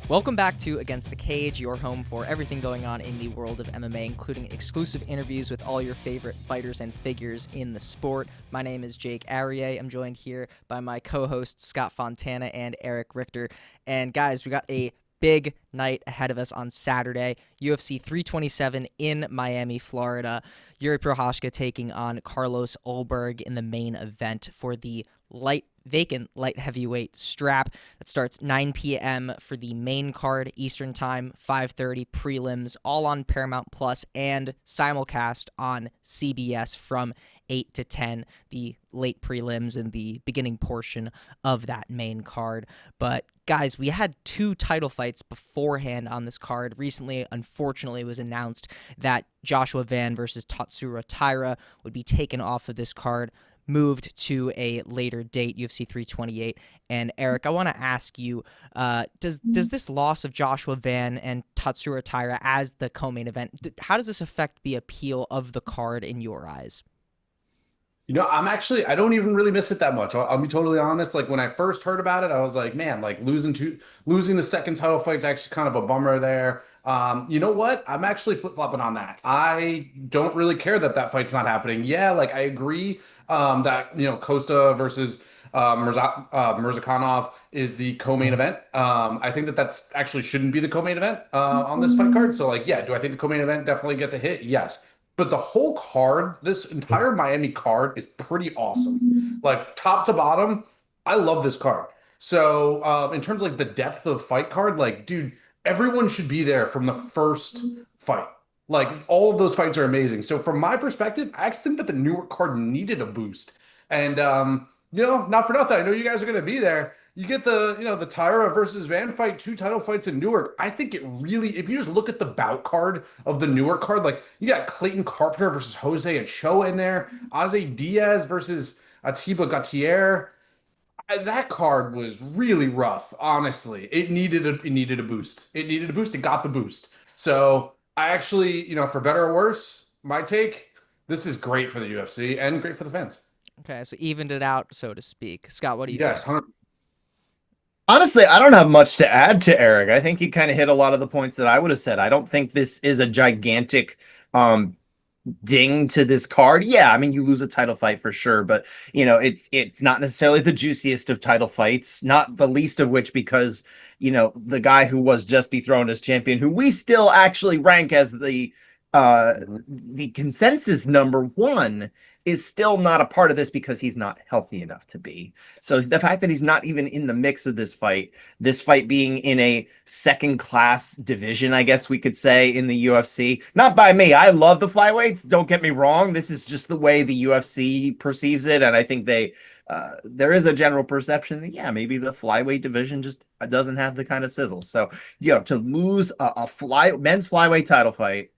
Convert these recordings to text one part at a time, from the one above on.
Welcome back to Against the Cage, your home for everything going on in the world of MMA, including exclusive interviews with all your favorite fighters and figures in the sport. My name is Jake Aryeh. I'm joined here by my co-hosts Scott Fontana and Erich Richter. And guys, we got a big night ahead of us on Saturday. UFC 327 in Miami, Florida. Jiří Procházka taking on Carlos Ulberg in the main event for the vacant light heavyweight strap. That starts 9 p.m. for the main card Eastern Time, 5:30 prelims, all on Paramount Plus and simulcast on CBS from 8 to 10, the late prelims and the beginning portion of that main card. But guys, we had two title fights beforehand on this card. Recently, unfortunately, it was announced that Joshua Van versus Tatsuro Taira would be taken off of this card, moved to a later date, UFC 328. And Erich, I want to ask you, does this loss of Joshua Van and Tatsuro Taira as the co-main event, how does this affect the appeal of the card in your eyes? You know, I don't even really miss it that much. I'll be totally honest. Like when I first heard about it, I was like, man, like losing the second title fight's actually kind of a bummer there. You know what? I'm actually flip-flopping on that. I don't really care that fight's not happening. Yeah, like I agree that, Costa versus Mirzakhanov is the co-main event. I think that's actually shouldn't be the co-main event on this fight card. So like, yeah, do I think the co-main event definitely gets a hit? Yes. But the whole card, this entire Miami card is pretty awesome. Like top to bottom, I love this card. So in terms of like the depth of fight card, like, dude, everyone should be there from the first fight. Like all of those fights are amazing. So from my perspective, I actually think that the Newark card needed a boost. And not for nothing. I know you guys are gonna be there. You get the Taira versus Van fight, two title fights in Newark. I think it really, if you just look at the bout card of the Newark card, like you got Clayton Carpenter versus Jose Ochoa in there, Aze Diaz versus Atiba Gautier. That card was really rough, honestly. It needed a boost. It needed a boost. It got the boost. So I actually, for better or worse, my take, this is great for the UFC and great for the fans. Okay, so evened it out, so to speak. Scott, what do you Yes, think? 100. Honestly, I don't have much to add to Erich. I think he kind of hit a lot of the points that I would have said. I don't think this is a gigantic ding to this card. Yeah, I mean, you lose a title fight for sure, but it's not necessarily the juiciest of title fights, not the least of which because, the guy who was just dethroned as champion, who we still actually rank as the consensus number one, is still not a part of this because he's not healthy enough to be. So the fact that he's not even in the mix of this fight being in a second class division, I guess we could say, in the UFC, not by me. I love the flyweights. Don't get me wrong. This is just the way the UFC perceives it. And I think there is a general perception that, yeah, maybe the flyweight division just doesn't have the kind of sizzle. So, to lose a men's flyweight title fight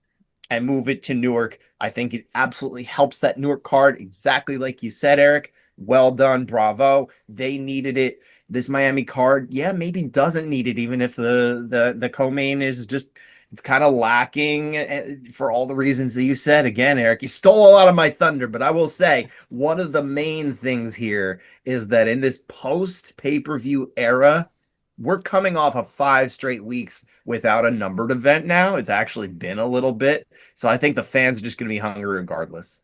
and move it to Newark, I think it absolutely helps that Newark card, exactly like you said, Erich. Well done, bravo. They needed it. This Miami card, yeah, maybe doesn't need it, even if the co-main is just, it's kind of lacking for all the reasons that you said. Again, Erich, you stole a lot of my thunder, but I will say one of the main things here is that in this post pay-per-view era, we're coming off of 5 straight weeks without a numbered event now. It's actually been a little bit. So I think the fans are just going to be hungry regardless.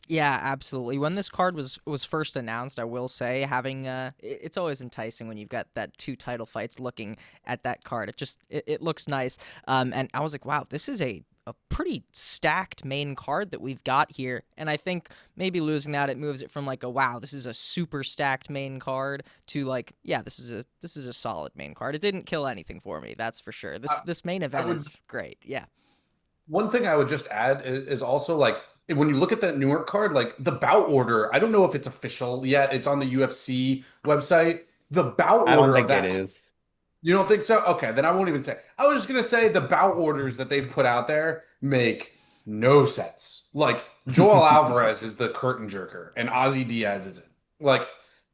Yeah, absolutely. When this card was first announced, I will say, having it's always enticing when you've got that 2 title fights looking at that card. It looks nice. And I was like, wow, this is a pretty stacked main card that we've got here. And I think maybe losing that, it moves it from like wow, this is a super stacked main card to like, yeah, this is a solid main card. It didn't kill anything for me, that's for sure. This main event is great. Yeah. One thing I would just add is also like when you look at that Newark card, like the bout order, I don't know if it's official yet. It's on the UFC website. The bout I don't order think of that, it is. You don't think so? Okay, then I won't even say. I was just gonna say the bout orders that they've put out there make no sense. Like Joel Alvarez is the curtain jerker and Ozzy Diaz isn't. Like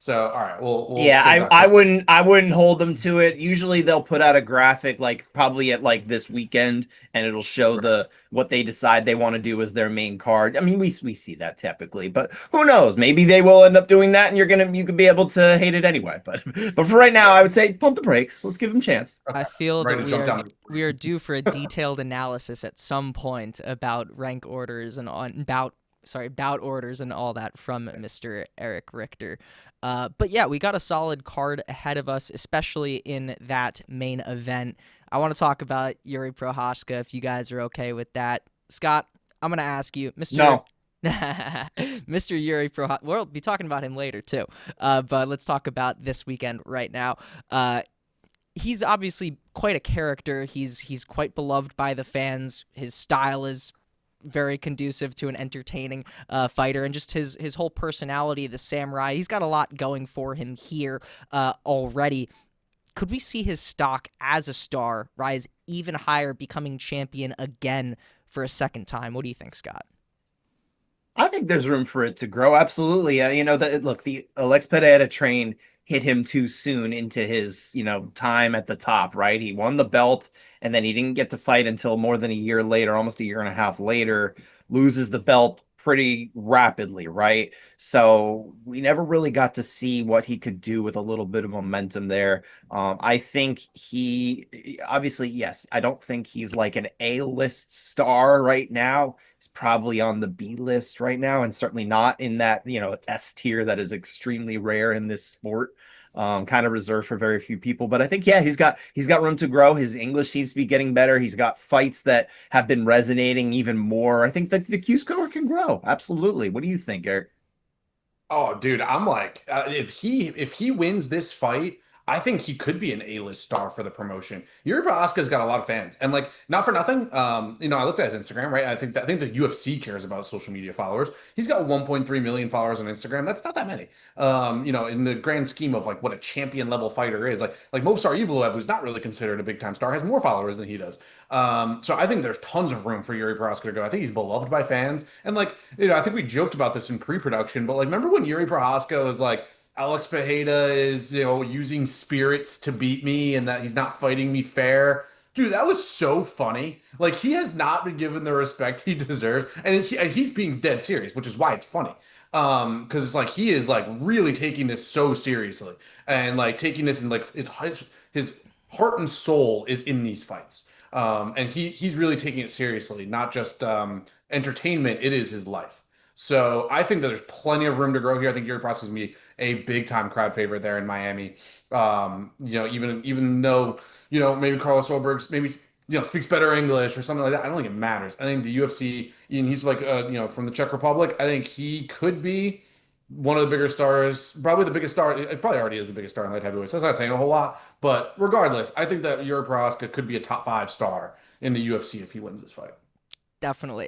So, all right, we'll Yeah, save that I for- wouldn't hold them to it. Usually they'll put out a graphic like probably at like this weekend, and it'll show the what they decide they want to do as their main card. I mean, we see that typically, but who knows? Maybe they will end up doing that, and you could be able to hate it anyway. But for right now, I would say pump the brakes. Let's give them a chance. I Okay. feel Ready that to jump down. we are due for a detailed analysis at some point about rank orders and on bout orders and all that from Mr. Erich Richter. But yeah, we got a solid card ahead of us, especially in that main event. I want to talk about Jiří Procházka, if you guys are okay with that. Scott, I'm going to ask you, Mr. No. Mr. Jiří Procházka. We'll be talking about him later too. But let's talk about this weekend right now. He's obviously quite a character. He's quite beloved by the fans. His style is very conducive to an entertaining fighter, and just his whole personality, the samurai. He's got a lot going for him here already. Could we see his stock as a star rise even higher, becoming champion again for a second time? What do you think, Scott? I think there's room for it to grow. Absolutely. The Alex Pereira train hit him too soon into his, time at the top, right? He won the belt, and then he didn't get to fight until more than a year later, almost a year and a half later, loses the belt pretty rapidly, right? So we never really got to see what he could do with a little bit of momentum there. I think obviously, yes, I don't think he's like an A-list star right now. He's probably on the B list right now, and certainly not in that, S tier that is extremely rare in this sport. Kind of reserved for very few people, but I think, yeah, he's got room to grow. His English seems to be getting better. He's got fights that have been resonating even more. I think that the Q score can grow. Absolutely. What do you think, Eric? Oh, dude, I'm like, if he wins this fight, I think he could be an A-list star for the promotion. Yuri Procházka's got a lot of fans, and like, not for nothing. I looked at his Instagram, right? I think the UFC cares about social media followers. He's got 1.3 million followers on Instagram. That's not that many. In the grand scheme of like what a champion level fighter is, like Movsar Evloev, who's not really considered a big time star, has more followers than he does. So I think there's tons of room for Yuri Procházka to go. I think he's beloved by fans, and like, I think we joked about this in pre-production, but like, remember when Yuri Procházka was like, Alex Pereira is, using spirits to beat me and that he's not fighting me fair. Dude, that was so funny. Like, he has not been given the respect he deserves. And he's being dead serious, which is why it's funny. Because it's like he is like really taking this so seriously. And like taking this and like his heart and soul is in these fights. And he's really taking it seriously, not just entertainment, it is his life. So I think that there's plenty of room to grow here. I think Jiří Procházka is going to be a big time crowd favorite there in Miami. Even though, maybe Carlos Ulberg maybe, speaks better English or something like that. I don't think it matters. I think the UFC, and he's like, from the Czech Republic, I think he could be one of the bigger stars, probably the biggest star. It probably already is the biggest star in light heavyweight. So that's not saying a whole lot. But regardless, I think that Jiří Procházka could be a top 5 star in the UFC if he wins this fight. Definitely.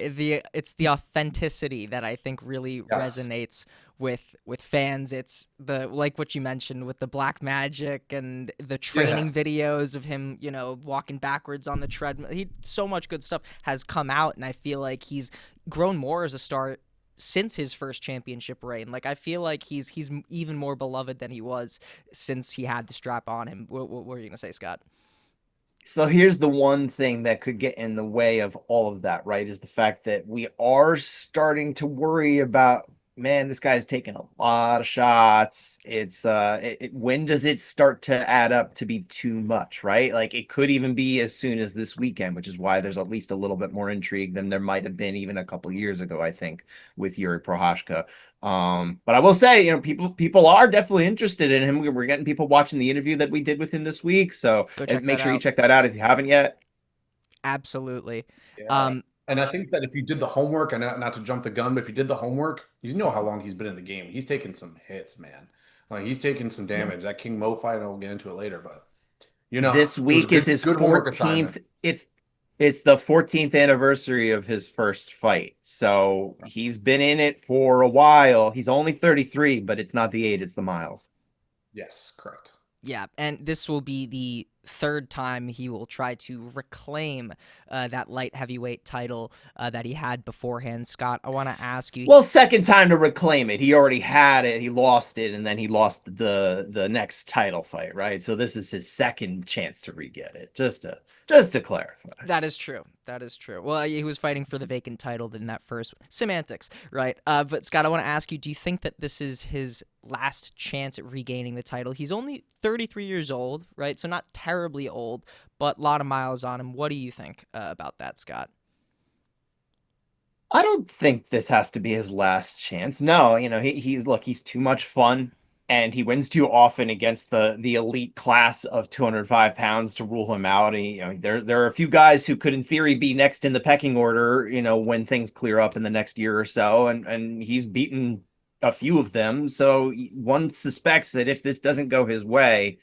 It's the authenticity that I think really resonates with fans. It's the, like what you mentioned with the black magic and the training videos of him, walking backwards on the treadmill. So much good stuff has come out, and I feel like he's grown more as a star since his first championship reign. Like, I feel like he's even more beloved than he was since he had the strap on him. What were you gonna say, Scott? So here's the one thing that could get in the way of all of that, right? Is the fact that we are starting to worry about, man, this guy's taking a lot of shots. It's when does it start to add up to be too much, right? Like, it could even be as soon as this weekend, which is why there's at least a little bit more intrigue than there might have been even a couple years ago, I think, with Jiří Procházka. But I will say, people are definitely interested in him. We're getting people watching the interview that we did with him this week. So make sure you check that out if you haven't yet. Absolutely. Yeah. And I think that if you did the homework, and not to jump the gun, but if you did the homework, you know how long he's been in the game. He's taken some hits, man. Like, he's taken some damage. That King Mo fight, and we'll get into it later, but this week is his 14th. It's the 14th anniversary of his first fight. So he's been in it for a while. He's only 33, but it's not the 8, it's the miles. Yes, correct. Yeah, and this will be the third time he will try to reclaim that light heavyweight title that he had beforehand. Scott, I want to ask you. Well, second time to reclaim it. He already had it. He lost it, and then he lost the next title fight, right? So this is his second chance to re-get it. Just to clarify. That is true. That is true. Well, he was fighting for the vacant title in that first semantics, right? But Scott, I want to ask you: do you think that this is his last chance at regaining the title? He's only 33 years old, right? So not terribly old, but a lot of miles on him. What do you think about that, Scott? I don't think this has to be his last chance. No, he's too much fun, and he wins too often against the elite class of 205 pounds to rule him out. There are a few guys who could, in theory, be next in the pecking order, when things clear up in the next year or so, and he's beaten a few of them. So one suspects that if this doesn't go his way,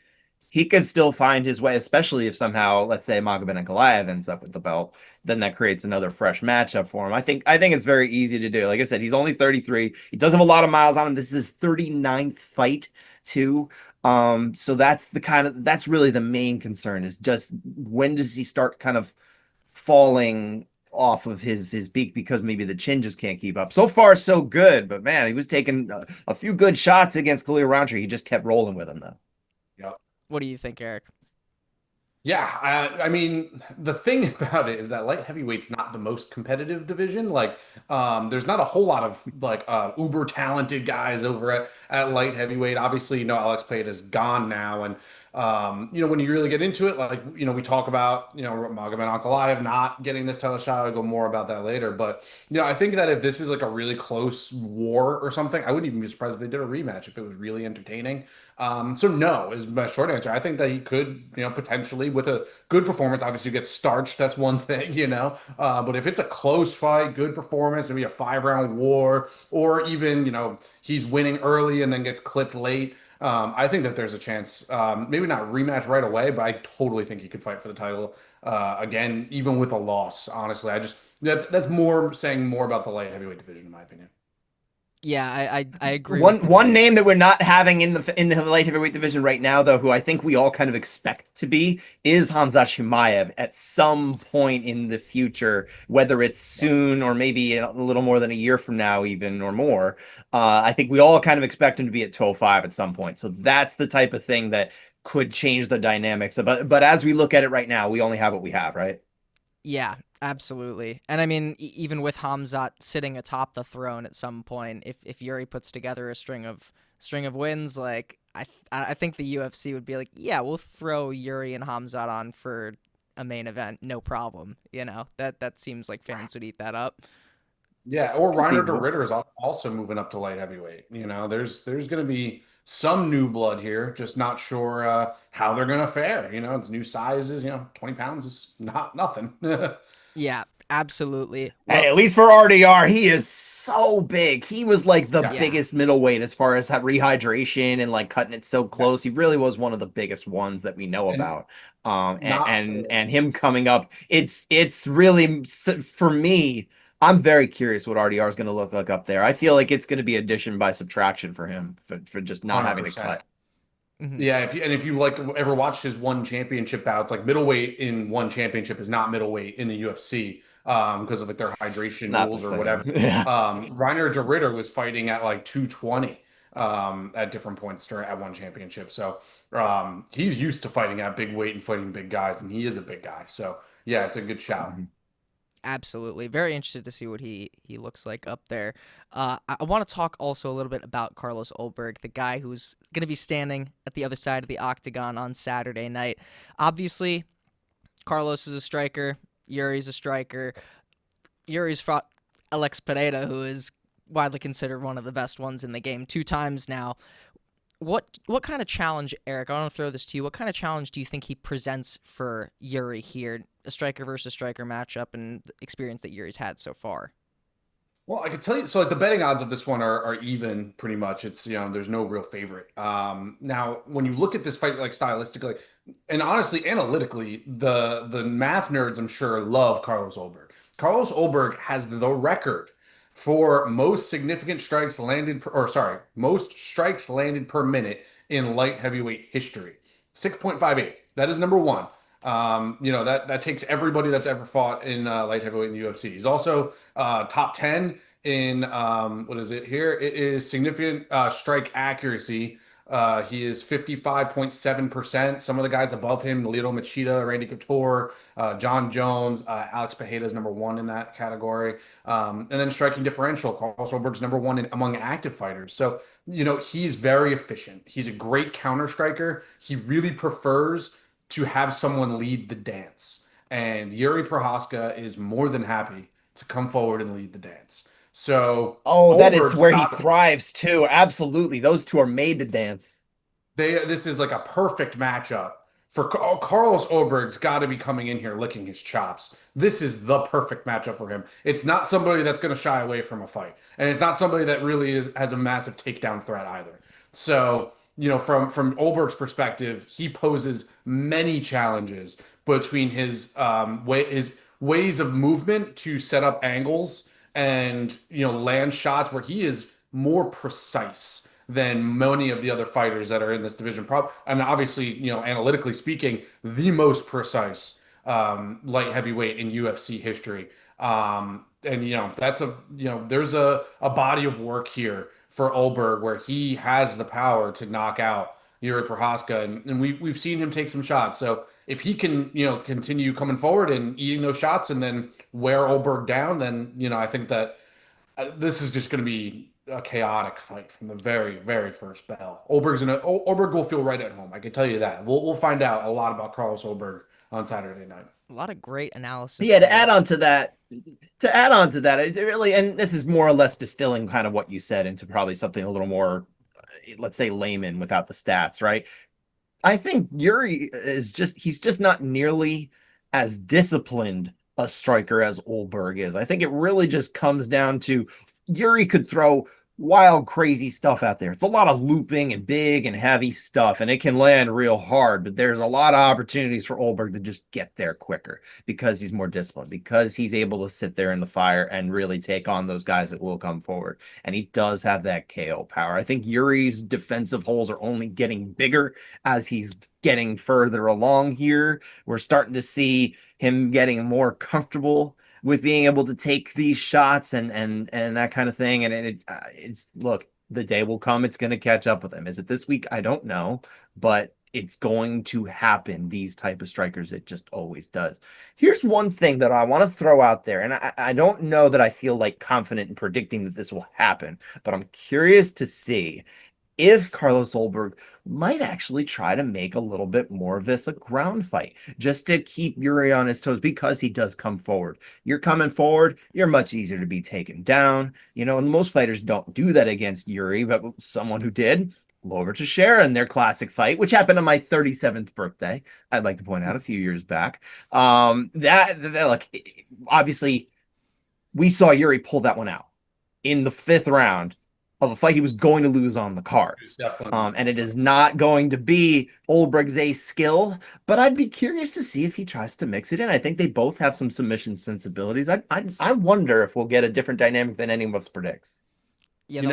he could still find his way, especially if somehow, let's say, Magomed Ankalaev ends up with the belt. Then that creates another fresh matchup for him. I think it's very easy to do. Like I said, he's only 33. He does have a lot of miles on him. This is his 39th fight too. So that's really the main concern, is just when does he start kind of falling off of his peak, because maybe the chin just can't keep up. So far, so good, but man, he was taking a few good shots against Khalil Rountree. He just kept rolling with him though. Yeah. What do you think, Eric? Yeah, I mean, the thing about it is that light heavyweight's not the most competitive division. Like, there's not a whole lot of like uber talented guys over at light heavyweight. Obviously, Alex Pereira's gone now, and when you really get into it, like, we talk about Magomed Ankalaev not getting this title shot. I'll go more about that later, but I think that if this is like a really close war or something, I wouldn't even be surprised if they did a rematch if it was really entertaining. So no is my short answer. I think that he could, potentially, with a good performance. Obviously, you get starched. That's one thing, But if it's a close fight, good performance, maybe a 5-round war, or even, he's winning early and then gets clipped late. I think that there's a chance, maybe not rematch right away, but I totally think he could fight for the title again, even with a loss. Honestly, that's more saying more about the light heavyweight division, in my opinion. Yeah, I agree. One name that we're not having in the light heavyweight division right now, though, who I think we all kind of expect to be, is Khamzat Chimaev at some point in the future, whether it's soon or maybe a little more than a year from now, even, or more. I think we all kind of expect him to be at 205 at some point. So that's the type of thing that could change the dynamics. But as we look at it right now, we only have what we have, right? Yeah, absolutely. And I mean, even with Khamzat sitting atop the throne at some point, if Jiri puts together a string of wins, like I think the UFC would be like, yeah, we'll throw Jiri and Khamzat on for a main event, no problem. That seems like fans would eat that up. Yeah, or Reiner de Ritter is also moving up to light heavyweight. There's going to be some new blood here, just not sure how they're going to fare. It's new sizes. 20 pounds is not nothing. Yeah, absolutely. Hey, at least for RDR, he is so big. He was like the biggest middleweight as far as rehydration and like cutting it so close. He really was one of the biggest ones that we know about. And him coming up, it's really, for me, I'm very curious what RDR is going to look like up there. I feel like it's going to be addition by subtraction for him for just not 100%. Having to cut. Mm-hmm. Yeah, if you like ever watched his one championship bouts, like middleweight in one championship is not middleweight in the UFC because of like their hydration rules or whatever. Yeah. Reiner de Ritter was fighting at like 220 at different points at one championship. So he's used to fighting at big weight and fighting big guys, and he is a big guy. So yeah, it's a good shout. Mm-hmm. Absolutely. Very interested to see what he looks like up there. I want to talk also a little bit about Carlos Ulberg, the guy who's going to be standing at the other side of the octagon on Saturday night. Obviously, Carlos is a striker. Jiri's a striker. Jiri's fought Alex Pereira, who is widely considered one of the best ones in the game 2 times now. What kind of challenge, Eric, I want to throw this to you. What kind of challenge do you think he presents for Jiri here? A striker versus striker matchup and the experience that Jiri's had so far. Well, I could tell you, so like the betting odds of this one are even pretty much. It's, there's no real favorite. Now, when you look at this fight, like stylistically and honestly, analytically, the math nerds, I'm sure, love Carlos Ulberg. Carlos Ulberg has the record for most significant strikes landed, most strikes landed per minute in light heavyweight history. 6.58. That is number one. That takes everybody that's ever fought in light heavyweight in the UFC. He's also top 10 in what is it here? It is significant strike accuracy. He is 55.7%. Some of the guys above him, Lyoto Machida, Randy Couture, John Jones, Alex Pereira is number one in that category. And then striking differential, Carlos Ulberg's number one among active fighters. So, he's very efficient. He's a great counter striker. He really prefers to have someone lead the dance. And Jiří Procházka is more than happy to come forward and lead the dance. So, that is Ulberg's where he got- thrives too. Absolutely. Those two are made to dance. This is like a perfect matchup for Carlos Ulberg's got to be coming in here licking his chops. This is the perfect matchup for him. It's not somebody that's going to shy away from a fight, and it's not somebody that really has a massive takedown threat either. So, from Ulberg's perspective, he poses many challenges between his ways of movement to set up angles and land shots where he is more precise than many of the other fighters that are in this division. And obviously, analytically speaking, the most precise light heavyweight in UFC history. That's there's a body of work here for Ulberg where he has the power to knock out Jiří Procházka, and we've seen him take some shots. So if he can continue coming forward and eating those shots and then wear Ulberg down, then I think that this is just going to be a chaotic fight from the very, very first bell. Ulberg will feel right at home. I can tell you that. We'll find out a lot about Carlos Ulberg on Saturday night. A lot of great analysis. Yeah, to add on to that, it's really, and this is more or less distilling kind of what you said into probably something a little more, let's say, layman without the stats, right? I think Jiri he's just not nearly as disciplined a striker as Ulberg is. I think it really just comes down to Jiri could throw wild, crazy stuff out there. It's a lot of looping and big and heavy stuff, and it can land real hard, but there's a lot of opportunities for Ulberg to just get there quicker because he's more disciplined, because he's able to sit there in the fire and really take on those guys that will come forward. And he does have that KO power. I think Yuri's defensive holes are only getting bigger as he's getting further along here. We're starting to see him getting more comfortable with being able to take these shots and that kind of thing. And it's look, the day will come. It's going to catch up with him. Is it this week? I don't know, but it's going to happen. These type of strikers, it just always does. Here's one thing that I want to throw out there. And I don't know that I feel like confident in predicting that this will happen, but I'm curious to see if Carlos Ulberg might actually try to make a little bit more of this a ground fight, just to keep Jiri on his toes, because he does come forward. You're coming forward, you're much easier to be taken down, and most fighters don't do that against Jiri, but someone who did, Glover Teixeira in their classic fight, which happened on my 37th birthday, I'd like to point out, a few years back. Like, obviously, we saw Jiri pull that one out in the 5th round of a fight he was going to lose on the cards. And it is not going to be Ulberg's ace skill, but I'd be curious to see if he tries to mix it in. I think they both have some submission sensibilities. I wonder if we'll get a different dynamic than any of us predicts. Yeah, the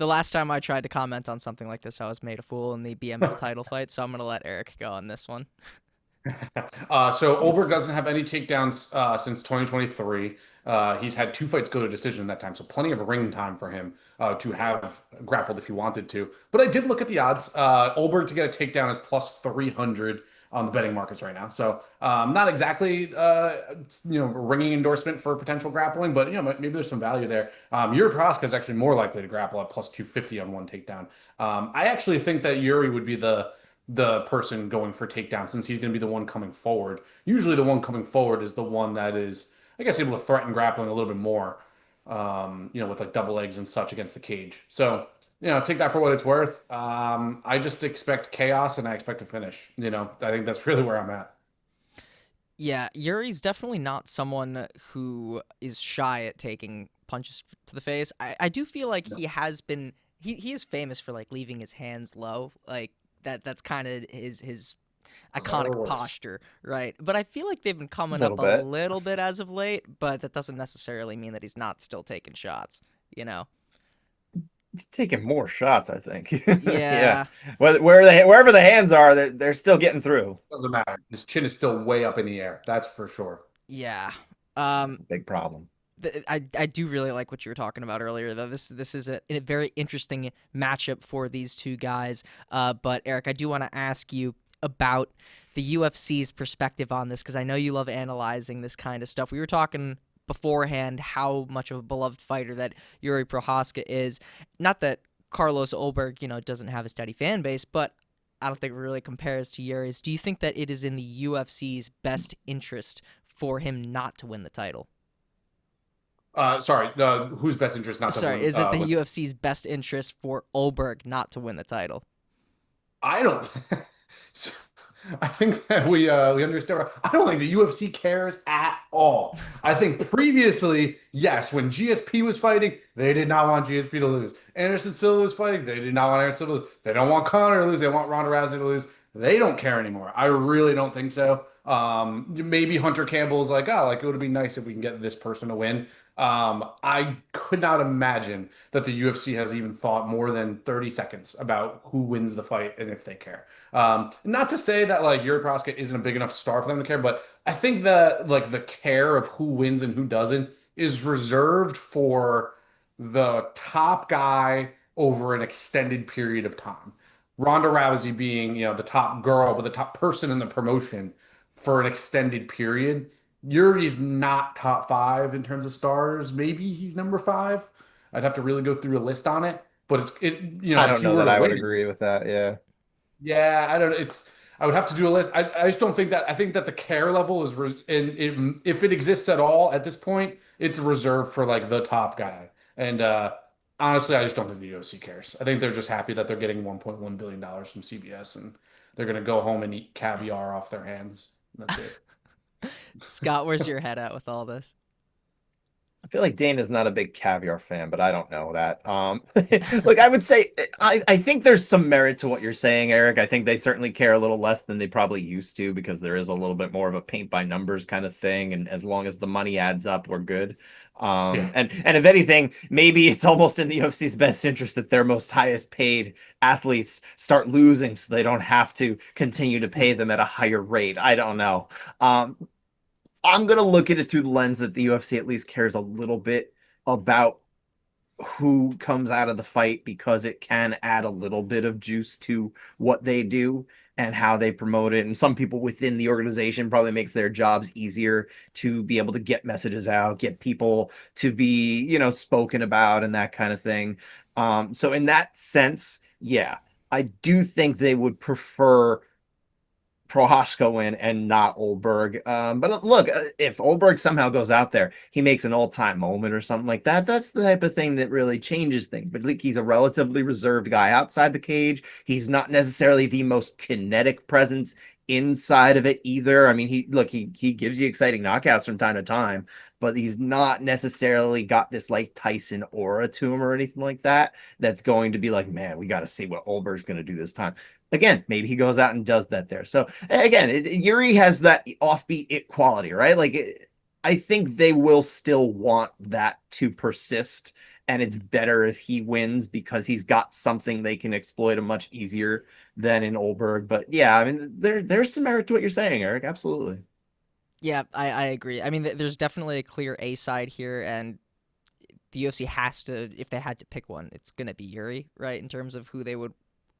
last time I tried to comment on something like this, I was made a fool in the BMF title fight, so I'm going to let Eric go on this one. So Ulberg doesn't have any takedowns since 2023. He's had 2 fights go to decision in that time, so plenty of ring time for him to have grappled if he wanted to. But I did look at the odds. Ulberg to get a takedown is plus 300 on the betting markets right now. So not exactly a ringing endorsement for potential grappling, but maybe there's some value there. Jiří Procházka is actually more likely to grapple at plus 250 on one takedown. I actually think that Jiri would be the person going for takedown, since he's going to be the one coming forward. Usually the one coming forward is the one that is, I guess, able to threaten grappling a little bit more, with like double legs and such against the cage. So, take that for what it's worth. I just expect chaos and I expect to finish. I think that's really where I'm at. Yeah, Yuri's definitely not someone who is shy at taking punches to the face. I do feel like he has been, he is famous for like leaving his hands low, like, that's kind of his iconic posture, right? But I feel like they've been coming up a little bit as of late, but that doesn't necessarily mean that he's not still taking shots, He's taking more shots, I think. Yeah. Yeah. Wherever the hands are, they're still getting through. Doesn't matter. His chin is still way up in the air. That's for sure. Yeah. That's a big problem. I do really like what you were talking about earlier, though. This is a very interesting matchup for these two guys. But Eric, I do want to ask you about the UFC's perspective on this, because I know you love analyzing this kind of stuff. We were talking beforehand how much of a beloved fighter that Jiří Procházka is. Not that Carlos Ulberg, doesn't have a steady fan base, but I don't think it really compares to Jiri's. Do you think that it is in the UFC's best interest for him not to win the title? Sorry, whose best interest not to Sorry, win? is it the UFC's best interest for Ulberg not to win the title? I don't. So, I think that we understand. I don't think the UFC cares at all. I think previously, yes, when GSP was fighting, they did not want GSP to lose. Anderson Silva was fighting, they did not want Anderson Silva to lose. They don't want Conor to lose. They want Ronda Rousey to lose. They don't care anymore. I really don't think so. Maybe Hunter Campbell is like, oh, like it would be nice if we can get this person to win. I could not imagine that the UFC has even thought more than 30 seconds about who wins the fight and if they care. Not to say that like Jiří Procházka isn't a big enough star for them to care, but I think that like the care of who wins and who doesn't is reserved for the top guy over an extended period of time. Ronda Rousey being, the top girl, but the top person in the promotion for an extended period. Yuri's not top 5 in terms of stars. Maybe he's number 5. I'd have to really go through a list on it, but I don't know that I would wait, agree with that. Yeah. yeah, I don't. I would have to do a list. I just don't think that. I think that the care level is, if it exists at all at this point, it's reserved for like the top guy. And honestly, I just don't think the UFC cares. I think they're just happy that they're getting $1.1 billion from CBS, and they're gonna go home and eat caviar off their hands. That's it. Scott, where's your head at with all this? I feel like Dana's not a big caviar fan, but I don't know that. Look, I would say I think there's some merit to what you're saying, Eric. I think they certainly care a little less than they probably used to, because there is a little bit more of a paint by numbers kind of thing, and as long as the money adds up, we're good. Yeah. And if anything, maybe it's almost in the UFC's best interest that their most highest paid athletes start losing, so they don't have to continue to pay them at a higher rate. I don't know. I'm going to look at it through the lens that the UFC at least cares a little bit about who comes out of the fight, because it can add a little bit of juice to what they do and how they promote it. And some people within the organization probably makes their jobs easier to be able to get messages out, get people to be, spoken about and that kind of thing. So in that sense, yeah, I do think they would prefer Procházka win and not Ulberg. But look, if Ulberg somehow goes out there, he makes an all-time moment or something like that, that's the type of thing that really changes things. But like, he's a relatively reserved guy outside the cage. He's not necessarily the most kinetic presence inside of it either. I mean, he gives you exciting knockouts from time to time, but he's not necessarily got this like Tyson aura to him or anything like that that's going to be like, man, we got to see what Ulberg's going to do this time. Again, maybe he goes out and does that there. So again, Jiri has that offbeat it quality, right? Like I think they will still want that to persist, and it's better if he wins because he's got something they can exploit him much easier than in Ulberg. But yeah, I mean, there's some merit to what you're saying, Eric. Absolutely. Yeah, I agree. I mean, there's definitely a clear A side here, and the UFC has to, if they had to pick one, it's going to be Jiri, right, in terms of who they would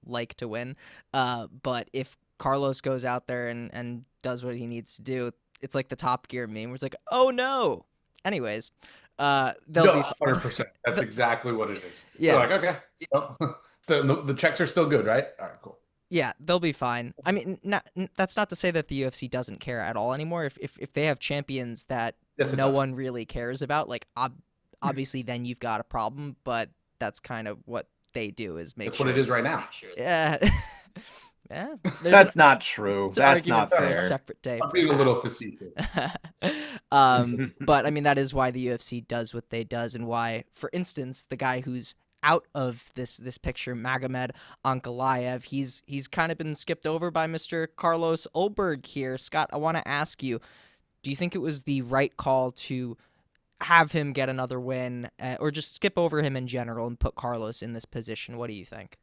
like to win. But if Carlos goes out there and does what he needs to do, it's like the Top Gear meme where it's like, oh no. Anyways, they'll No, be 100%. That's exactly what it is. Yeah. They're like, okay, the checks are still good, right? All right, cool. Yeah, they'll be fine. I mean, that's not to say that the UFC doesn't care at all anymore. If they have champions that no one really cares about, like obviously then you've got a problem. But that's kind of what they do, is make. That's what it is right now. Yeah. Yeah. That's not true. That's not fair. For a separate day. I'm being a little facetious. But I mean, that is why the UFC does what they does, and why, for instance, the guy who's out of this picture, Magomed Ankalaev, he's kind of been skipped over by Mr. Carlos Ulberg here. Scott, I want to ask you, do you think it was the right call to have him get another win, or just skip over him in general and put Carlos in this position? What do you think?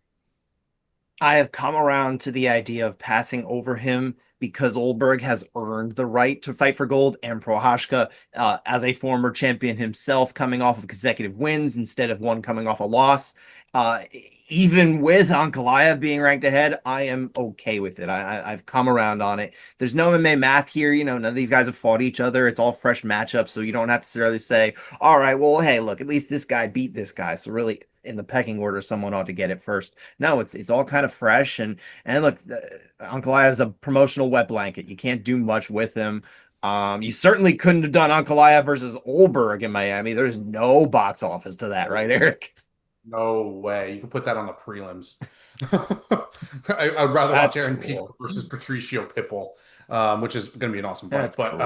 I have come around to the idea of passing over him because Ulberg has earned the right to fight for gold, and Procházka, as a former champion himself, coming off of consecutive wins instead of one coming off a loss. Uh, Even with Ankalaev being ranked ahead, I am okay with it. I've come around on it. There's no MMA math here. You know, none of these guys have fought each other. It's all fresh matchups, so you don't necessarily say, all right, well, hey, look, at least this guy beat this guy. So really, in the pecking order, someone ought to get it first. No, it's all kind of fresh. And look, Ankalaev is a promotional wet blanket. You can't do much with him. You certainly couldn't have done Ankalaev versus Ulberg in Miami. There's no box office to that, right, Eric? No way. You can put that on the prelims. I'd rather watch Aaron Pico versus Patricio Pitbull, which is going to be an awesome fight. That's But cool.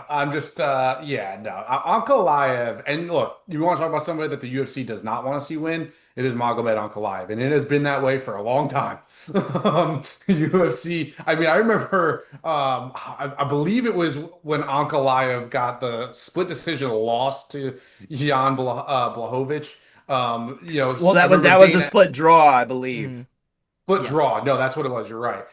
I'm just yeah, no. Ankalaev, and look, you want to talk about somebody that the UFC does not want to see win? It is Magomed Ankalaev, and it has been that way for a long time. UFC. I mean, I remember. I believe it was when Ankalaev got the split decision loss to Jan Blachowicz. Well, that was a split draw, I believe. Mm, Split yes. draw. No, that's what it was. You're right.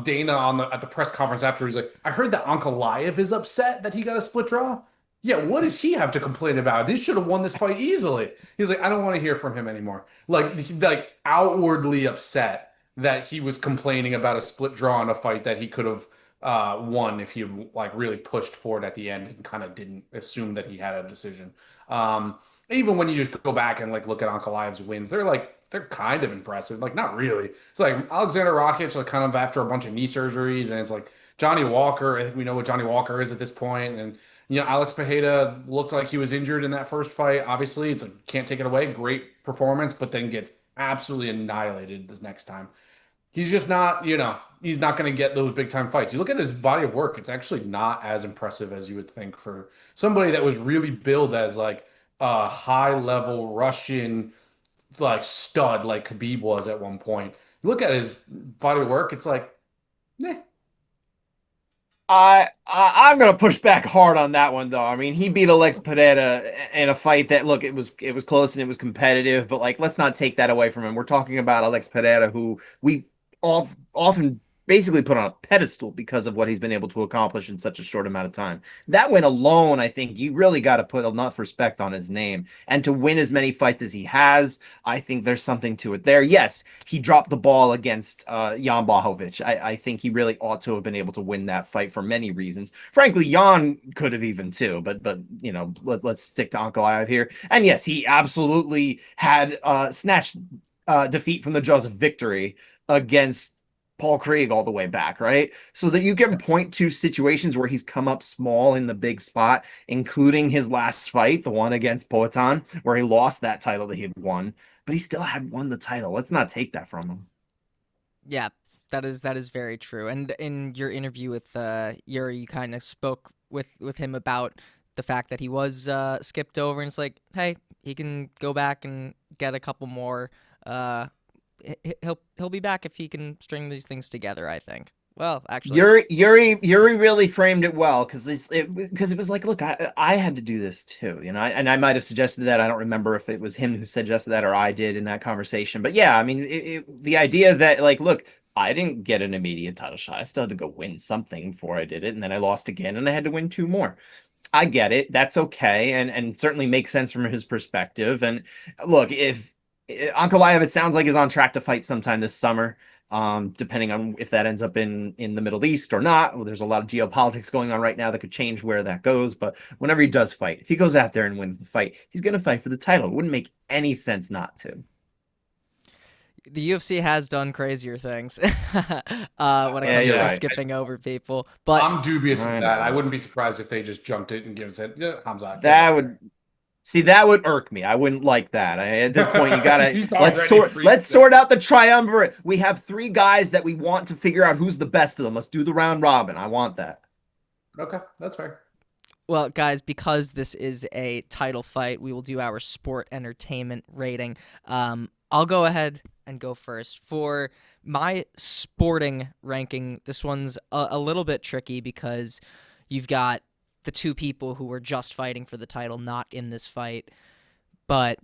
Dana at the press conference after, he's like, I heard that Ankalaev is upset that he got a split draw. Yeah, what does he have to complain about? They should have won this fight easily. He's like, I don't want to hear from him anymore. Like outwardly upset that he was complaining about a split draw in a fight that he could have won if he like really pushed forward at the end and kind of didn't assume that he had a decision. Even when you just go back and like look at Ankalaev's wins, they're kind of impressive. Like not really. It's like Alexander Rakic, like kind of after a bunch of knee surgeries, and it's like Johnny Walker. I think we know what Johnny Walker is at this point, and Alex Pereira looked like he was injured in that first fight. Obviously, it's like can't take it away. Great performance, but then gets absolutely annihilated this next time. He's just not, he's not going to get those big time fights. You look at his body of work, it's actually not as impressive as you would think for somebody that was really billed as like a high level Russian like stud like Khabib was at one point. You look at his body of work, it's like, eh. I'm gonna push back hard on that one though. I mean, he beat Alex Pereira in a fight that look, it was close and it was competitive, but like let's not take that away from him. We're talking about Alex Pereira, who we often basically put on a pedestal because of what he's been able to accomplish in such a short amount of time. That win alone, I think you really got to put enough respect on his name. And to win as many fights as he has, I think there's something to it there. Yes, he dropped the ball against Jan Blachowicz. I think he really ought to have been able to win that fight for many reasons. Frankly, Jan could have even too, but let's stick to Ankalaev here. And yes, he absolutely had snatched defeat from the jaws of victory against Paul Craig all the way back, right? So that you can point to situations where he's come up small in the big spot, including his last fight, the one against Poatan, where he lost that title that he had won, but he still had won the title. Let's not take that from him. Yeah, that is very true. And in your interview with Jiri, you kind of spoke with him about the fact that he was skipped over, and it's like, hey, he can go back and get a couple more. He'll be back if he can string these things together, I think. Well, actually, Jiri really framed it well because it was like, look, I had to do this too, and I might have suggested that. I don't remember if it was him who suggested that or I did in that conversation, but yeah, I mean, the idea that like, look, I didn't get an immediate title shot. I still had to go win something before I did it, and then I lost again, and I had to win 2 more. I get it. That's okay, and certainly makes sense from his perspective. And look, if Ankalaev, it sounds like, is on track to fight sometime this summer, depending on if that ends up in the Middle East or not. Well, there's a lot of geopolitics going on right now that could change where that goes. But whenever he does fight, if he goes out there and wins the fight, he's going to fight for the title. It wouldn't make any sense not to. The UFC has done crazier things when it comes to skipping over people. But I'm dubious of that. I wouldn't be surprised if they just jumped it and said, yeah, Hamza. That would irk me. I wouldn't like that. At this point, you gotta let's sort out the triumvirate. We have 3 guys that we want to figure out who's the best of them. Let's do the round robin. I want that. Okay, that's fair. Well, guys, because this is a title fight, we will do our sport entertainment rating. I'll go ahead and go first. For my sporting ranking, this one's a little bit tricky because you've got the two people who were just fighting for the title not in this fight. But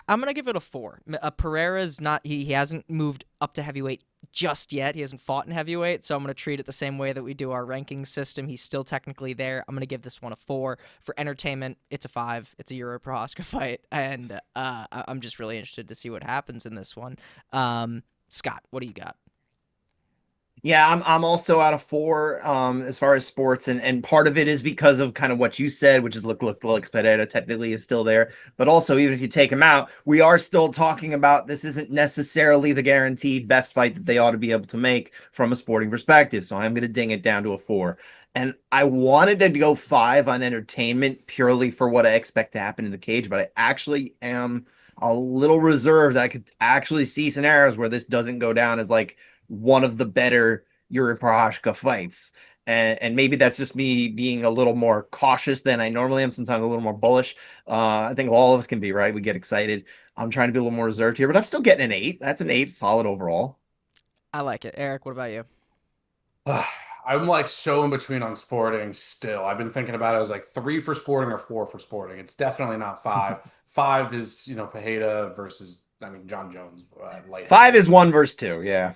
I'm going to give it a 4. Pereira's not, he hasn't moved up to heavyweight just yet. He hasn't fought in heavyweight, so I'm going to treat it the same way that we do our ranking system. He's still technically there. I'm going to give this one a 4. For entertainment, it's a 5. It's a Jiří Procházka fight, and I'm just really interested to see what happens in this one. Scott, what do you got? Yeah, I'm also out of 4 as far as sports, and part of it is because of kind of what you said, which is look, Alex Pereira technically is still there, but also even if you take him out, we are still talking about this isn't necessarily the guaranteed best fight that they ought to be able to make from a sporting perspective. So I'm going to ding it down to a 4. And I wanted to go 5 on entertainment purely for what I expect to happen in the cage, but I actually am a little reserved. I could actually see scenarios where this doesn't go down as like one of the better Jiří Procházka fights. And maybe that's just me being a little more cautious than I normally am, sometimes a little more bullish. I think all of us can be, right? We get excited. I'm trying to be a little more reserved here, but I'm still getting an 8. That's an 8, solid overall. I like it. Eric, what about you? I'm like so in between on sporting still. I've been thinking about it as like 3 for sporting or 4 for sporting. It's definitely not 5. 5 is, Pereira versus, John Jones. 5 is 1 versus 2. Yeah.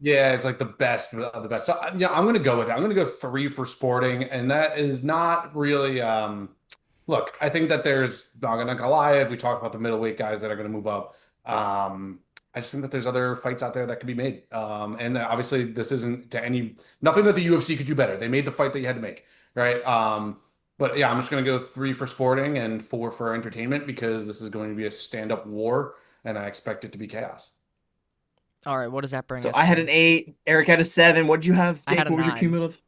Yeah, it's like the best of the best. So I'm going to go with it. I'm going to go 3 for sporting, and that is not really. Look, I think that there's Nagana Goliath. We talked about the middleweight guys that are going to move up. I just think that there's other fights out there that could be made. And obviously, this isn't to nothing that the UFC could do better. They made the fight that you had to make, right? But yeah, I'm just going to go 3 for sporting and 4 for entertainment because this is going to be a stand-up war, and I expect it to be chaos. All right, what does that bring us So I had an 8. Eric had a 7. What'd you have, Jake? I had a What was 9. your cumulative?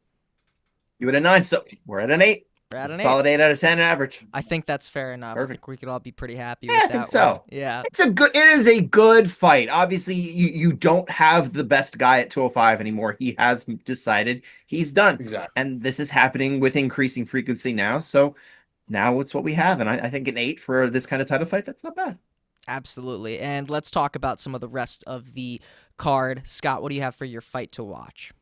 You had a 9. So we're at an 8. We're at an 8. Solid 8 out of 10 average. I think that's fair enough. Perfect. I think we could all be pretty happy Yeah, with I that think so. one. Yeah. It is a good fight. Obviously, you don't have the best guy at 205 anymore. He has decided he's done. Exactly. And this is happening with increasing frequency now. So now it's what we have. And I think an 8 for this kind of title fight, that's not bad. Absolutely. And let's talk about some of the rest of the card. Scott, what do you have for your fight to watch?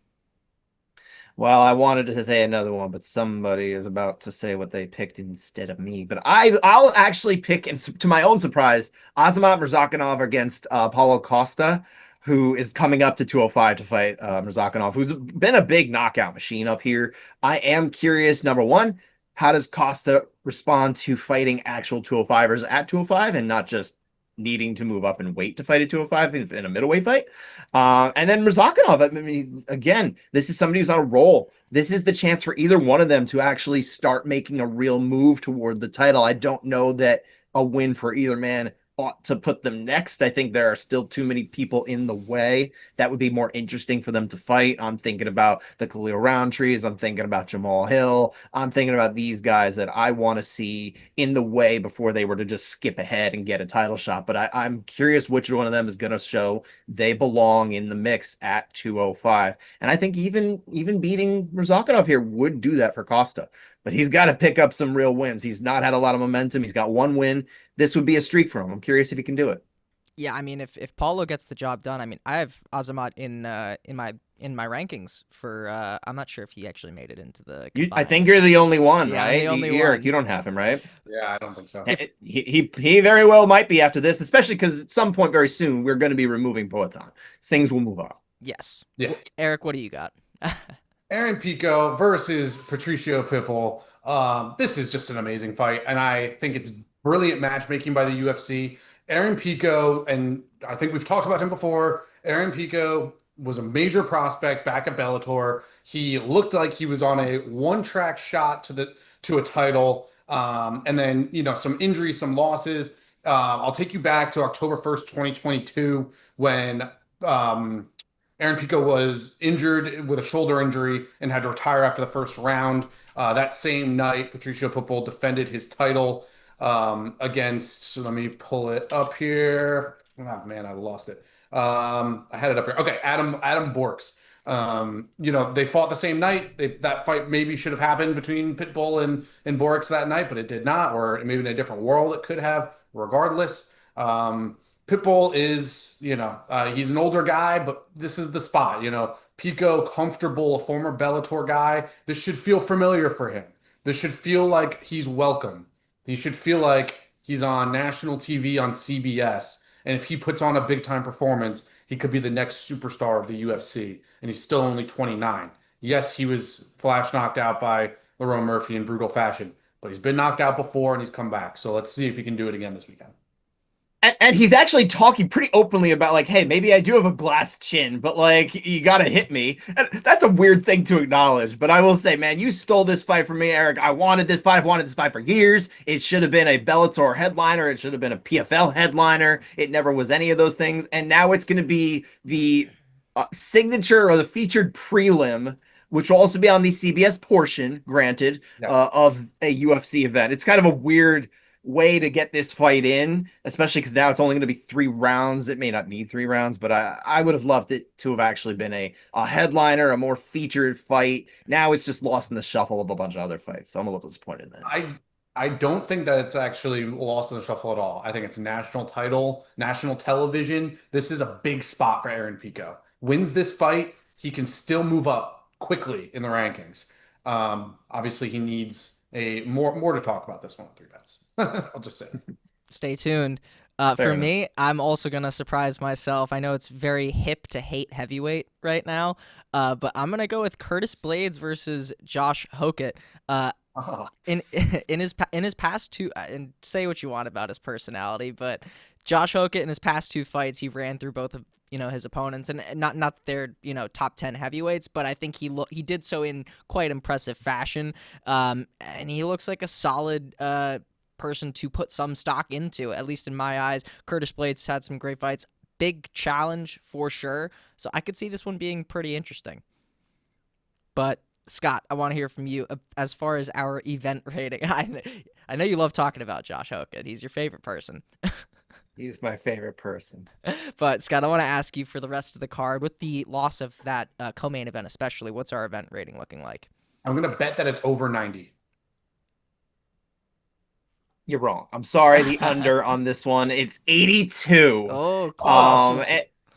Well, I wanted to say another one, but somebody is about to say what they picked instead of me. But I'll actually pick, and to my own surprise, Azamat Murzakanov against Paulo Costa, who is coming up to 205 to fight Murzakanov, who's been a big knockout machine up here. I am curious, number one, how does Costa respond to fighting actual 205ers at 205 and not just needing to move up and weight to fight at 205 in a middleweight fight? And then Murzakanov, I mean, again, this is somebody who's on a roll. This is the chance for either one of them to actually start making a real move toward the title. I don't know that a win for either man ought to put them next. I think there are still too many people in the way that would be more interesting for them to fight. I'm thinking about the Khalil Roundtrees. I'm thinking about Jamal Hill. I'm thinking about these guys that I want to see in the way before they were to just skip ahead and get a title shot. But I'm curious which one of them is going to show they belong in the mix at 205. And I think even beating Murzakanov here would do that for Costa. But he's got to pick up some real wins. He's not had a lot of momentum. He's got one win. This would be a streak for him. I'm curious if he can do it. Yeah, I mean, if Paulo gets the job done, I mean, I have Azamat in my rankings for. I'm not sure if he actually made it into the. I think you're the only one, Yeah, right? the only Eric, one. you don't have him, right? Yeah, I don't think so. He very well might be after this, especially because at some point very soon we're going to be removing Poatan. Things will move on. Yes. Yeah. Eric, what do you got? Aaron Pico versus Patricio Pitbull. This is just an amazing fight, and I think it's brilliant matchmaking by the UFC. Aaron Pico, and I think we've talked about him before. Aaron Pico was a major prospect back at Bellator. He looked like he was on a one-track shot to a title, and then some injuries, some losses. I'll take you back to October 1st, 2022, when Aaron Pico was injured with a shoulder injury and had to retire after the first round. That same night, Patricio Pitbull defended his title against, let me pull it up here. Oh man, I lost it. I had it up here. Okay, Adam Borks. They fought the same night. That fight maybe should have happened between Pitbull and Borks that night, but it did not, or maybe in a different world it could have. Regardless, Pitbull is, he's an older guy, but this is the spot. Pico, comfortable, a former Bellator guy. This should feel familiar for him. This should feel like he's welcome. He should feel like he's on national TV on CBS. And if he puts on a big time performance, he could be the next superstar of the UFC. And he's still only 29. Yes, he was flash knocked out by Lerone Murphy in brutal fashion, but he's been knocked out before and he's come back. So let's see if he can do it again this weekend. And he's actually talking pretty openly about like, hey, maybe I do have a glass chin, but like, you got to hit me. And that's a weird thing to acknowledge. But I will say, man, you stole this fight from me, Eric. I wanted this fight. I've wanted this fight for years. It should have been a Bellator headliner. It should have been a PFL headliner. It never was any of those things. And now it's going to be the signature or the featured prelim, which will also be on the CBS portion, granted, of a UFC event. It's kind of a weird way to get this fight in, especially because now it's only going to be 3 rounds. It may not need 3 rounds, but I would have loved it to have actually been a headliner, a more featured fight. Now it's just lost in the shuffle of a bunch of other fights. So I'm a little disappointed in that. I don't think that it's actually lost in the shuffle at all. I think it's national title, national television. This is a big spot for Aaron Pico. Wins this fight, he can still move up quickly in the rankings. Obviously, he needs more to talk about this one with 3 bets. I'll just say. Stay tuned. For me, I'm also going to surprise myself. I know it's very hip to hate heavyweight right now, but I'm going to go with Curtis Blaydes versus Josh Hokett. In his past 2, and say what you want about his personality, but Josh Hokett in his past 2 fights, he ran through both of his opponents, and not that they're top 10 heavyweights, but I think he did so in quite impressive fashion, and he looks like a solid person to put some stock into, at least in my eyes. Curtis Blaydes had some great fights. Big challenge for sure. So I could see this one being pretty interesting. But Scott, I want to hear from you as far as our event rating. I know you love talking about Josh Hokett. He's your favorite person. He's my favorite person. But Scott, I want to ask you for the rest of the card, with the loss of that co-main event especially, what's our event rating looking like? I'm going to bet that it's over 90. You're wrong. I'm sorry. The under on this one, it's 82. Oh, close.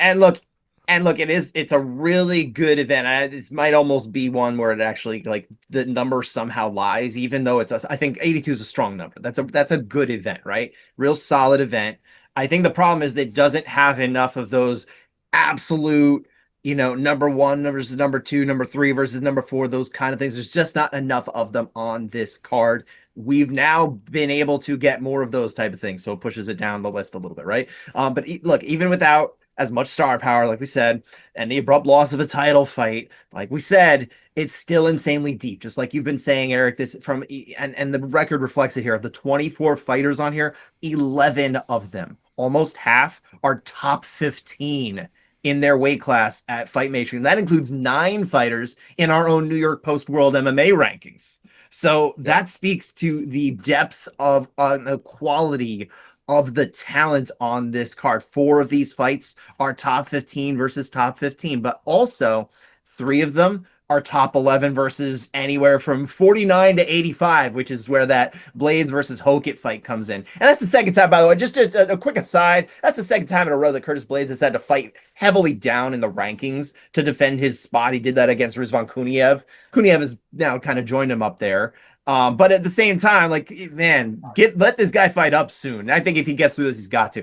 It's a really good event. This might almost be one where it actually, like, the number somehow lies, even though I think 82 is a strong number. That's a good event, right? Real solid event. I think the problem is that it doesn't have enough of those absolute, number 1 versus number 2, number 3 versus number 4, those kind of things. There's just not enough of them on this card. We've now been able to get more of those type of things, so it pushes it down the list a little bit, right? But look, even without as much star power, like we said, and the abrupt loss of a title fight, like we said, it's still insanely deep. Just like you've been saying, Eric, and the record reflects it here. Of the 24 fighters on here, 11 of them, almost half, are top 15 in their weight class at Fight Matrix. That includes 9 fighters in our own New York Post World MMA rankings. So that speaks to the depth of the quality of the talent on this card. 4 of these fights are top 15 versus top 15, but also 3 of them are top 11 versus anywhere from 49 to 85, which is where that Blaydes versus Hokett fight comes in. And that's the second time, by the way, just a quick aside, that's the second time in a row that Curtis Blaydes has had to fight heavily down in the rankings to defend his spot. He did that against Rizvan Kuniev. Kuniev has now kind of joined him up there. But at the same time, like, man, let this guy fight up soon. I think if he gets through this, he's got to.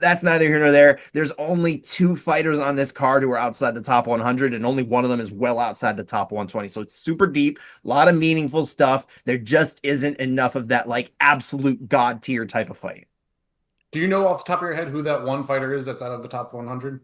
That's neither here nor there. There's only 2 fighters on this card who are outside the top 100, and only one of them is well outside the top 120. So it's super deep, a lot of meaningful stuff. There just isn't enough of that, like, absolute god tier type of fight. Do you know off the top of your head who that one fighter is that's out of the top 100?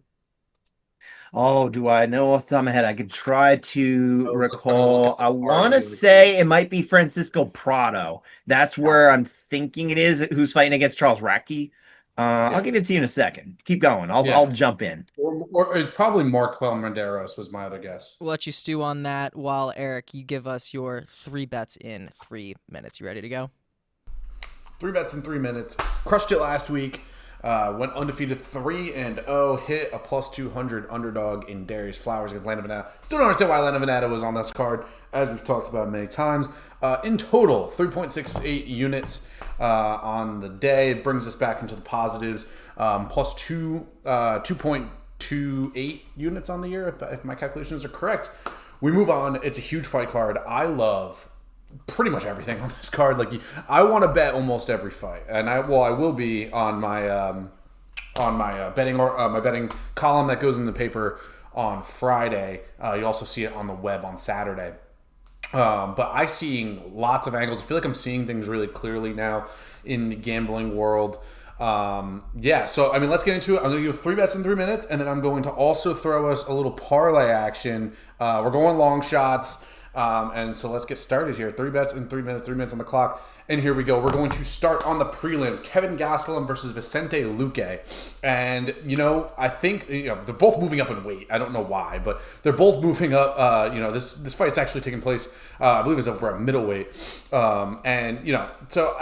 Oh, do I know off the top of my head? I could try to recall. I want to say it might be Francisco Prado. That's where I'm thinking it is, who's fighting against Charles Radke. I'll give it to you in a second. Keep going. I'll jump in. Or it's probably Marquel Menderos was my other guess. We'll let you stew on that while, Eric, you give us your 3 bets in 3 minutes. You ready to go? 3 bets in 3 minutes. Crushed it last week. Went undefeated 3-0. Hit a plus 200 underdog in Darius Flowers against Landon Venata. Still don't understand why Landon Venata was on this card, as we've talked about many times. In total, 3.68 units on the day. It brings us back into the positives. Plus 2.28 units on the year, if my calculations are correct. We move on. It's a huge fight card. I love pretty much everything on this card. Like, I want to bet almost every fight, and I will be on my betting column that goes in the paper on Friday. You also see it on the web on Saturday. But I'm seeing lots of angles. I feel like I'm seeing things really clearly now in the gambling world. So I mean, let's get into it. I'm going to give 3 bets in 3 minutes, and then I'm going to also throw us a little parlay action. We're going long shots, and so let's get started here. 3 bets in 3 minutes, 3 minutes on the clock. And here we go. We're going to start on the prelims. Kevin Gastelum versus Vicente Luque. And, I think, they're both moving up in weight. I don't know why, but they're both moving up. This fight's actually taking place, I believe it's over at middleweight. So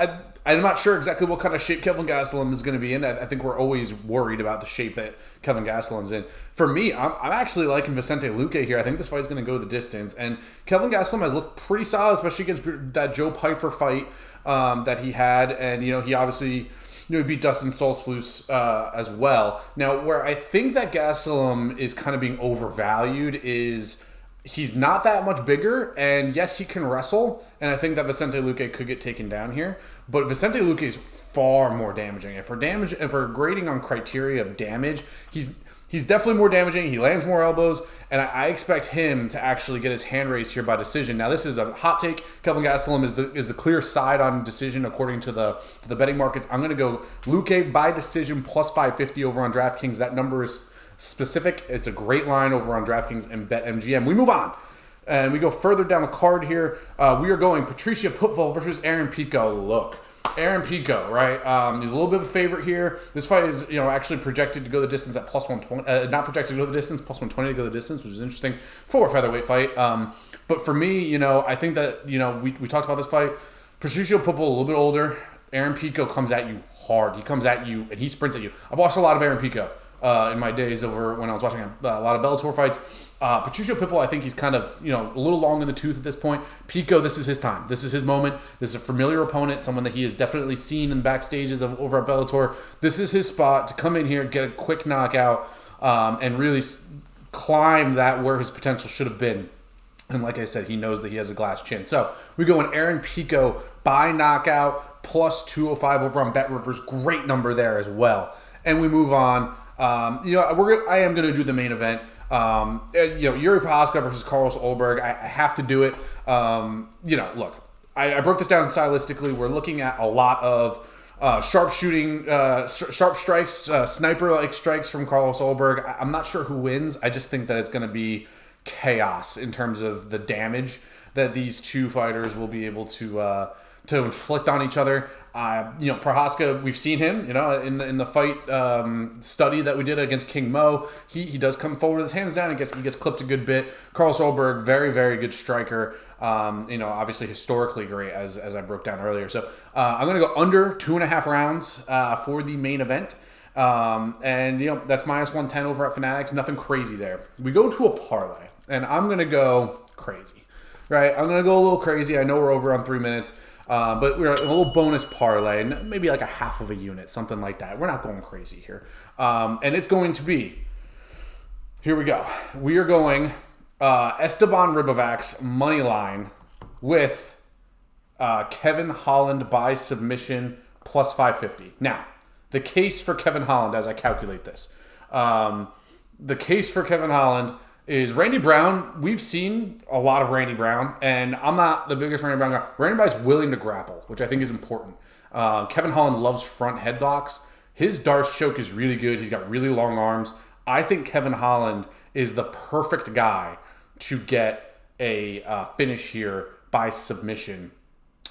I'm not sure exactly what kind of shape Kevin Gastelum is going to be in. I think we're always worried about the shape that Kevin Gastelum's in. For me, I'm actually liking Vicente Luque here. I think this fight's going to go the distance. And Kevin Gastelum has looked pretty solid, especially against that Joe Pyfer fight that he had. And, he obviously beat Dustin Stoltzfus as well. Now, where I think that Gastelum is kind of being overvalued is he's not that much bigger. And yes, he can wrestle. And I think that Vicente Luque could get taken down here. But Vicente Luque is far more damaging. If we're grading on criteria of damage, he's definitely more damaging. He lands more elbows, and I expect him to actually get his hand raised here by decision. Now, this is a hot take. Kevin Gastelum is the clear side on decision according to the betting markets. I'm going to go Luque by decision plus 550 over on DraftKings. That number is specific. It's a great line over on DraftKings and BetMGM. We move on. And we go further down the card here. We are going Patricio Pitbull versus Aaron Pico. Look, Aaron Pico, right? He's a little bit of a favorite here. This fight is, actually projected to go the distance at plus 120. Not projected to go the distance, plus 120 to go the distance, which is interesting for a featherweight fight. But for me, I think that, we talked about this fight. Patricio Pitbull, a little bit older. Aaron Pico comes at you hard. He comes at you and he sprints at you. I've watched a lot of Aaron Pico in my days over when I was watching a lot of Bellator fights. Patricio Pitbull, I think he's kind of, a little long in the tooth at this point. Pico, this is his time. This is his moment. This is a familiar opponent, someone that he has definitely seen in backstages over at Bellator. This is his spot to come in here, get a quick knockout, and really climb that where his potential should have been. And like I said, he knows that he has a glass chin. So we go in Aaron Pico by knockout, plus 205 over on BetRivers. Great number there as well. And we move on. I am going to do the main event. Jiří Procházka versus Carlos Ulberg. I have to do it. Look, I broke this down stylistically. We're looking at a lot of sharp strikes, sniper-like strikes from Carlos Ulberg. I'm not sure who wins. I just think that it's going to be chaos in terms of the damage that these two fighters will be able to inflict on each other. Procházka, we've seen him, in the fight study that we did against King Mo. He does come forward with his hands down. He gets clipped a good bit. Carlos Ulberg, very, very good striker. Obviously historically great, as I broke down earlier. So I'm going to go under 2.5 rounds for the main event. That's minus 110 over at Fanatics. Nothing crazy there. We go to a parlay, and I'm going to go crazy, right? I'm going to go a little crazy. I know we're over on 3 minutes. But we're a little bonus parlay, maybe like a half of a unit, something like that. We're not going crazy here. And it's going to be, here we go. We are going Esteban Ribovac's money line with Kevin Holland by submission plus 550. Now, the case for Kevin Holland, as I calculate this, the case for Kevin Holland is Randy Brown. We've seen a lot of Randy Brown, and I'm not the biggest Randy Brown guy. Randy Brown's willing to grapple, which I think is important. Kevin Holland loves front headlocks. His darts choke is really good. He's got really long arms. I think Kevin Holland is the perfect guy to get a finish here by submission.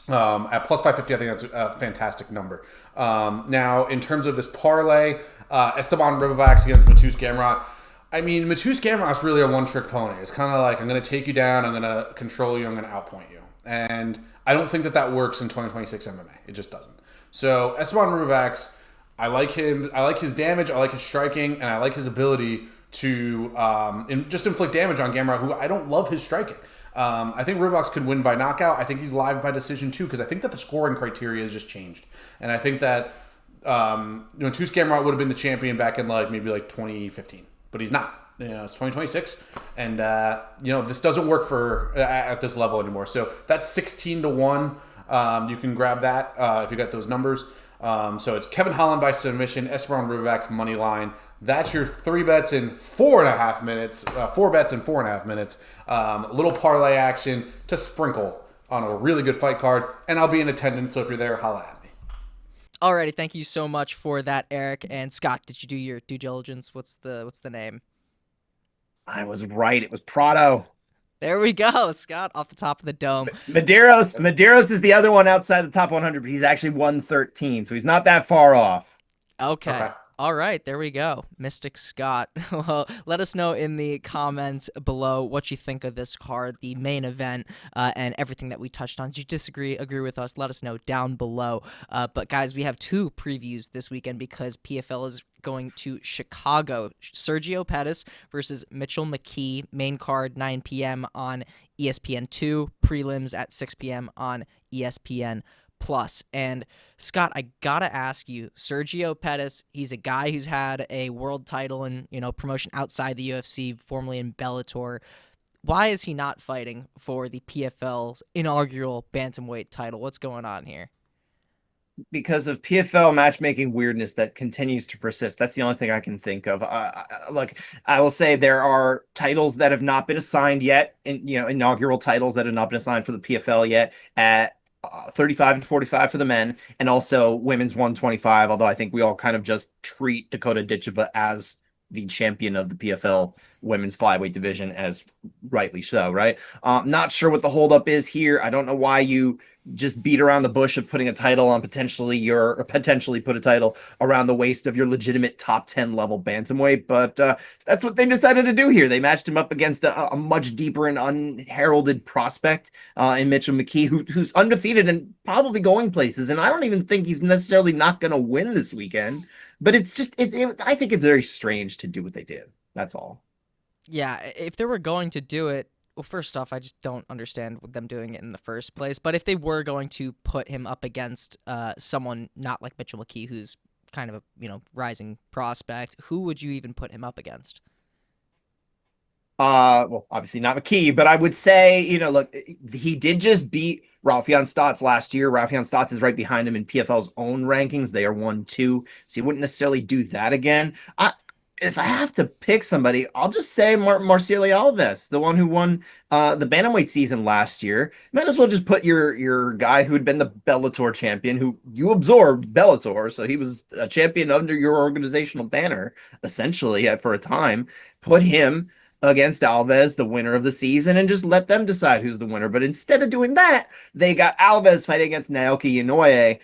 At plus 550, I think that's a fantastic number. Now, in terms of this parlay, Esteban Ribovacs against Mateusz Gamrot. I mean, Mateusz Gamrot's really a one-trick pony. It's kind of like, I'm going to take you down, I'm going to control you, I'm going to outpoint you. And I don't think that works in 2026 MMA. It just doesn't. So Esteban Ribovacs, I like him. I like his damage, I like his striking, and I like his ability to just inflict damage on Gamrot, who I don't love his striking. I think Ribovacs could win by knockout. I think he's live by decision too, because I think that the scoring criteria has just changed. And I think that Mateusz Gamrot would have been the champion back in maybe 2015. But he's not. It's 2026, and this doesn't work for at this level anymore. So that's 16-1. You can grab that if you got those numbers. So it's Kevin Holland by submission, Esteban Rubac's money line. That's your 3 bets in 4.5 minutes. 4 bets in 4.5 minutes. A little parlay action to sprinkle on a really good fight card, and I'll be in attendance. So if you're there, holla at me. Alrighty, thank you so much for that, Eric. And Scott, did you do your due diligence? What's the name? I was right. It was Prado. There we go, Scott, off the top of the dome. Medeiros is the other one outside the top 100, but he's actually 113, so he's not that far off. Okay. All right, there we go. Mystic Scott. Well, let us know in the comments below what you think of this card, the main event, and everything that we touched on. Did you disagree, agree with us? Let us know down below. But guys, we have 2 previews this weekend because PFL is going to Chicago. Sergio Pettis versus Mitchell McKee, main card 9 p.m. on ESPN2, prelims at 6 p.m. on ESPN Plus. And Scott, I gotta ask you, Sergio Pettis, he's a guy who's had a world title and promotion outside the UFC, formerly in Bellator. Why is he not fighting for the PFL's inaugural bantamweight title? What's going on here? Because of PFL matchmaking weirdness that continues to persist. That's the only thing I can think of. Look, I will say there are titles that have not been assigned yet, inaugural titles that have not been assigned for the PFL yet at 35 and 45 for the men, and also women's 125, although I think we all kind of just treat Dakota Ditcheva as the champion of the PFL women's flyweight division, as rightly so, right? Not sure what the holdup is here. I don't know why you just beat around the bush of putting a title on potentially put a title around the waist of your legitimate top 10 level bantamweight, but that's what they decided to do here. They matched him up against a much deeper and unheralded prospect in Mitchell McKee, who's undefeated and probably going places. And I don't even think he's necessarily not going to win this weekend, but it's just, I think it's very strange to do what they did. That's all. Yeah, if they were going to do it, well, first off, I just don't understand them doing it in the first place. But if they were going to put him up against someone not like Mitchell McKee, who's kind of a rising prospect, who would you even put him up against? Well, obviously not McKee, but I would say, look, he did just beat Raufeon Stotts last year. Raufeon Stotts is right behind him in PFL's own rankings. They are 1-2, so he wouldn't necessarily do that again. If I have to pick somebody, I'll just say Marcelo Alves, the one who won the bantamweight season last year. Might as well just put your guy who had been the Bellator champion, who you absorbed Bellator, so he was a champion under your organizational banner, essentially, for a time. Put him against Alves, the winner of the season, and just let them decide who's the winner. But instead of doing that, they got Alves fighting against Naoki Inoue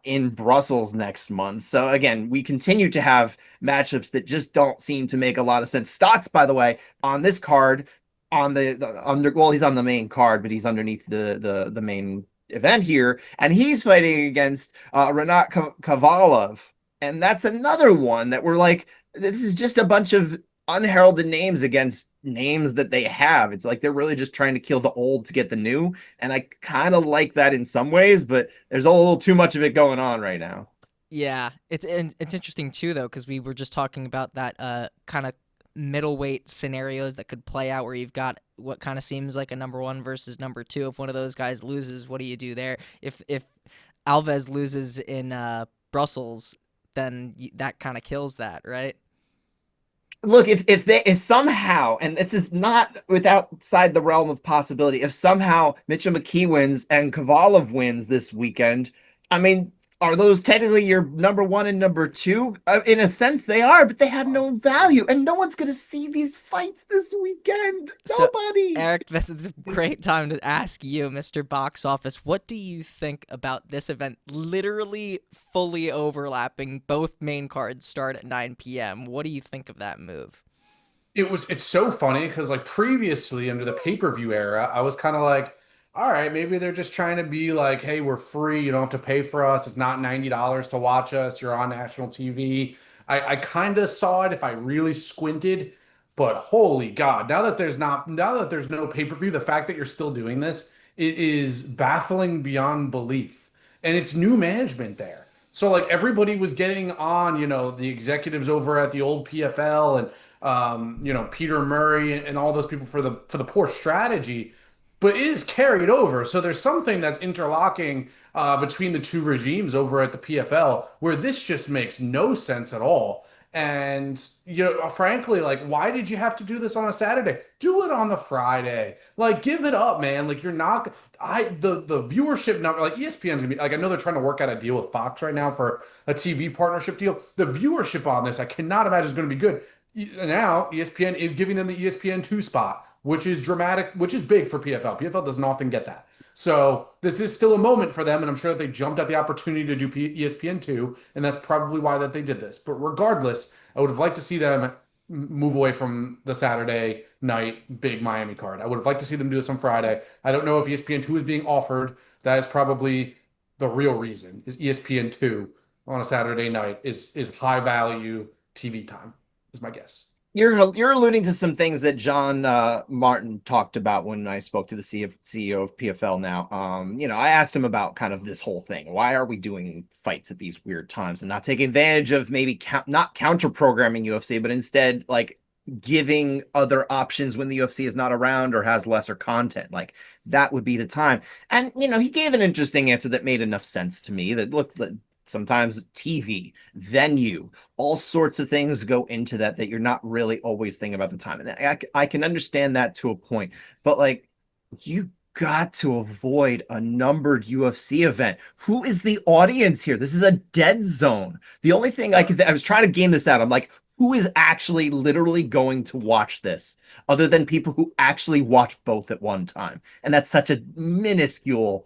in Brussels next month. So again, we continue to have matchups that just don't seem to make a lot of sense. Stotts, by the way, on this card, he's on the main card, but he's underneath the main event here, and he's fighting against Renat Kavalov. And that's another one that we're like, this is just a bunch of unheralded names against names that they have. It's like they're really just trying to kill the old to get the new, and I kind of like that in some ways, but there's a little too much of it going on right now. Yeah, it's interesting too, though, because we were just talking about that kind of middleweight scenarios that could play out where you've got what kind of seems like a number 1 versus number 2. If one of those guys loses, what do you do there? If Alves loses in Brussels, then that kind of kills that, right? Look, if somehow, and this is not outside the realm of possibility, if somehow Mitchell McKee wins and Kavalov wins this weekend, I mean, are those technically your number 1 and number 2? In a sense, they are, but they have no value, and no one's going to see these fights this weekend. Nobody. So, Eric, this is a great time to ask you, Mr. Box Office, what do you think about this event literally fully overlapping? Both main cards start at 9 p.m. What do you think of that move? It's so funny because like previously under the pay-per-view era, I was kind of like, all right, maybe they're just trying to be like, hey, we're free. You don't have to pay for us. It's not $90 to watch us. You're on national TV. I kind of saw it if I really squinted, but holy God, now that there's no pay-per-view, the fact that you're still doing this, it is baffling beyond belief. And it's new management there. So like everybody was getting on, the executives over at the old PFL and Peter Murray and all those people for the poor strategy, but it is carried over. So there's something that's interlocking between the two regimes over at the PFL where this just makes no sense at all. And frankly, like, why did you have to do this on a Saturday? Do it on the Friday. Like, give it up, man. Like, you're not. The viewership number, like ESPN's gonna be like. I know they're trying to work out a deal with Fox right now for a TV partnership deal. The viewership on this, I cannot imagine is going to be good. Now ESPN is giving them the ESPN2 spot, which is dramatic, which is big for PFL. PFL doesn't often get that. So this is still a moment for them, and I'm sure that they jumped at the opportunity to do ESPN2, and that's probably why that they did this. But regardless, I would have liked to see them move away from the Saturday night big Miami card. I would have liked to see them do this on Friday. I don't know if ESPN2 is being offered. That is probably the real reason, is ESPN2 on a Saturday night is high value TV time, is my guess. You're alluding to some things that John Martin talked about when I spoke to the CEO of PFL now. I asked him about kind of this whole thing. Why are we doing fights at these weird times and not taking advantage of maybe not counter programming UFC, but instead like giving other options when the UFC is not around or has lesser content? Like that would be the time. And, he gave an interesting answer that made enough sense to me that looked sometimes TV, venue, all sorts of things go into that you're not really always thinking about the time. And I can understand that to a point, but like you got to avoid a numbered UFC event. Who is the audience here? This is a dead zone. The only thing I was trying to game this out. I'm like, who is actually literally going to watch this other than people who actually watch both at one time? And that's such a minuscule,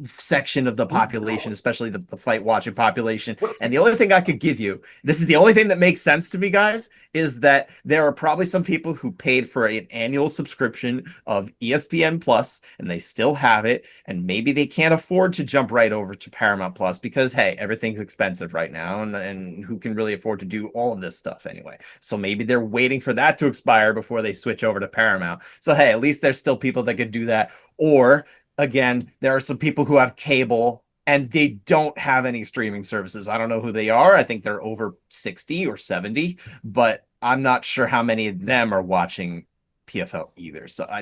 section of the population, especially the fight watching population. And the only thing I could give you, this is the only thing that makes sense to me, guys, is that there are probably some people who paid for an annual subscription of ESPN Plus and they still have it, and maybe they can't afford to jump right over to Paramount Plus because hey, everything's expensive right now, and who can really afford to do all of this stuff anyway? So maybe they're waiting for that to expire before they switch over to Paramount. So hey, at least there's still people that could do that. Or again, there are some people who have cable and they don't have any streaming services. I don't know who they are. I think they're over 60 or 70, but I'm not sure how many of them are watching PFL either. So I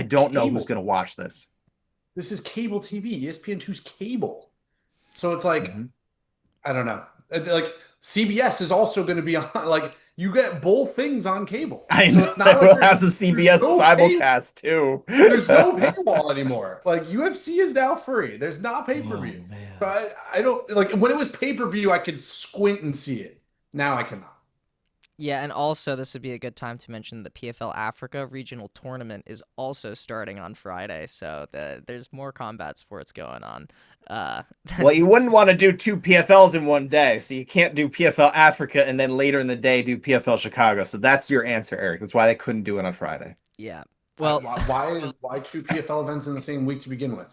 don't know who's going to watch this. This is cable TV, ESPN2's cable. So it's like, I don't know. Like CBS is also going to be on, like, you get both things on cable. I know. So it's not we'll have the CBS simulcast too. There's no paywall anymore. Like UFC is now free. There's not pay-per-view. But I don't like when it was pay-per-view, I could squint and see it. Now I cannot. Yeah, and also this would be a good time to mention the PFL Africa regional tournament is also starting on Friday. So there's more combat sports going on. Well, you wouldn't want to do two PFLs in one day, so you can't do PFL Africa and then later in the day do PFL Chicago. So that's your answer, Eric. That's why they couldn't do it on Friday. Yeah. Well, why two PFL events in the same week to begin with?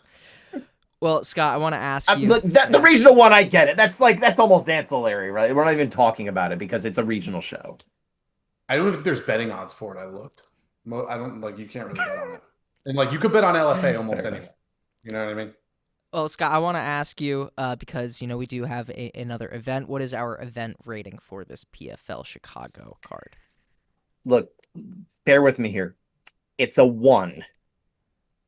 Well, Scott, I want to ask you. Look, the regional one, I get it. That's almost ancillary, right? We're not even talking about it because it's a regional show. I don't think there's betting odds for it. I looked. I don't like. You can't really bet on it. And like you could bet on LFA almost anyway. You know what I mean? Well, Scott, I want to ask you because we do have another event. What is our event rating for this PFL Chicago card? Look, bear with me here. It's a 1.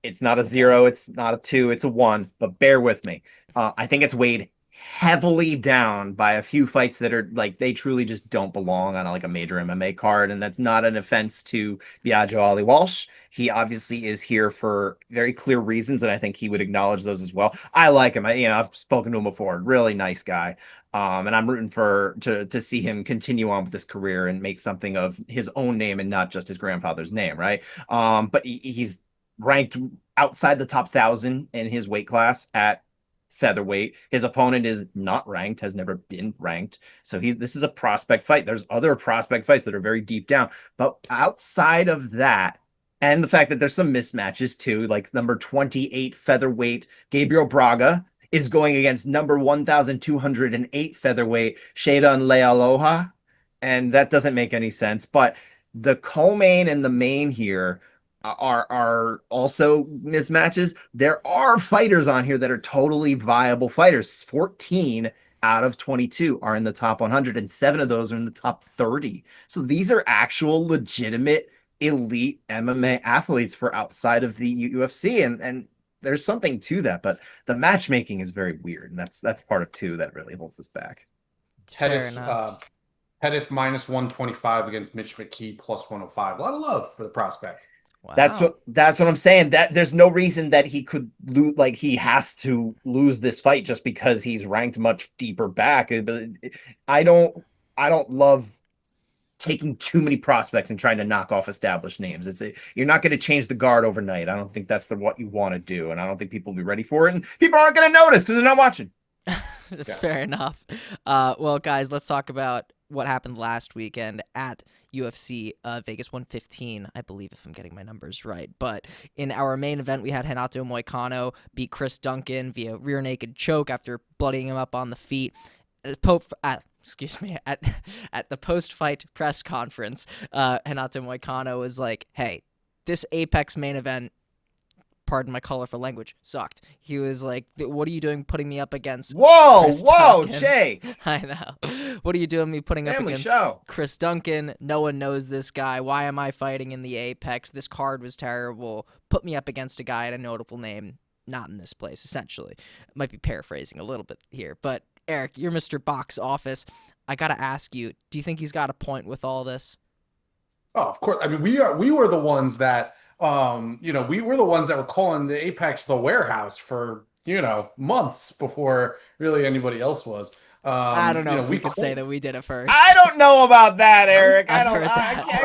It's not a 0. It's not a 2. It's a 1. But bear with me. I think it's weighed heavily down by a few fights that are like they truly just don't belong on like a major MMA card, and that's not an offense to Biagio Ali Walsh. He obviously is here for very clear reasons, and I think he would acknowledge those as well. I like him. I've spoken to him before. Really nice guy, and I'm rooting to see him continue on with this career and make something of his own name and not just his grandfather's name, right? But he's ranked outside the top 1,000 in his weight class at featherweight. His opponent is not ranked, has never been ranked. So this is a prospect fight. There's other prospect fights that are very deep down. But outside of that, and the fact that there's some mismatches too, like number 28 featherweight Gabriel Braga is going against number 1,208 featherweight Shaidan Lealoha. And that doesn't make any sense. But the co-main and the main here are also mismatches. There are fighters on here that are totally viable fighters. 14 out of 22 are in the top 100, and 7 of those are in the top 30. So these are actual legitimate elite MMA athletes for outside of the UFC, and there's something to that, but the matchmaking is very weird, and that's part of two that really holds us back. Fair enough. Pettis minus 125 against Mitch McKee plus 105. A lot of love for the prospect. Wow. That's what I'm saying. That there's no reason that he could lose, like he has to lose this fight just because he's ranked much deeper back. But I don't love taking too many prospects and trying to knock off established names. You're not going to change the guard overnight. I don't think that's what you want to do, and I don't think people will be ready for it, and people aren't going to notice because they're not watching. That's fair enough. Well, guys, let's talk about what happened last weekend at UFC Vegas 115, I believe, if I'm getting my numbers right. But in our main event, we had Renato Moicano beat Chris Duncan via rear naked choke after bloodying him up on the feet. At the post-fight press conference, Renato Moicano was like, hey, this Apex main event, pardon my colorful language, sucked. He was like, what are you doing putting me up against Chris Duncan? Jay. I know. What are you doing me putting Family up against show. Chris Duncan? No one knows this guy. Why am I fighting in the Apex? This card was terrible. Put me up against a guy at a notable name, not in this place, essentially. Might be paraphrasing a little bit here, but Eric, you're Mr. Box Office. I got to ask you, do you think he's got a point with all this? Oh, of course. I mean, we were the ones that we were the ones that were calling the Apex the warehouse for, months before really anybody else was. I don't know if we could say that we did it first. I don't know about that, Eric.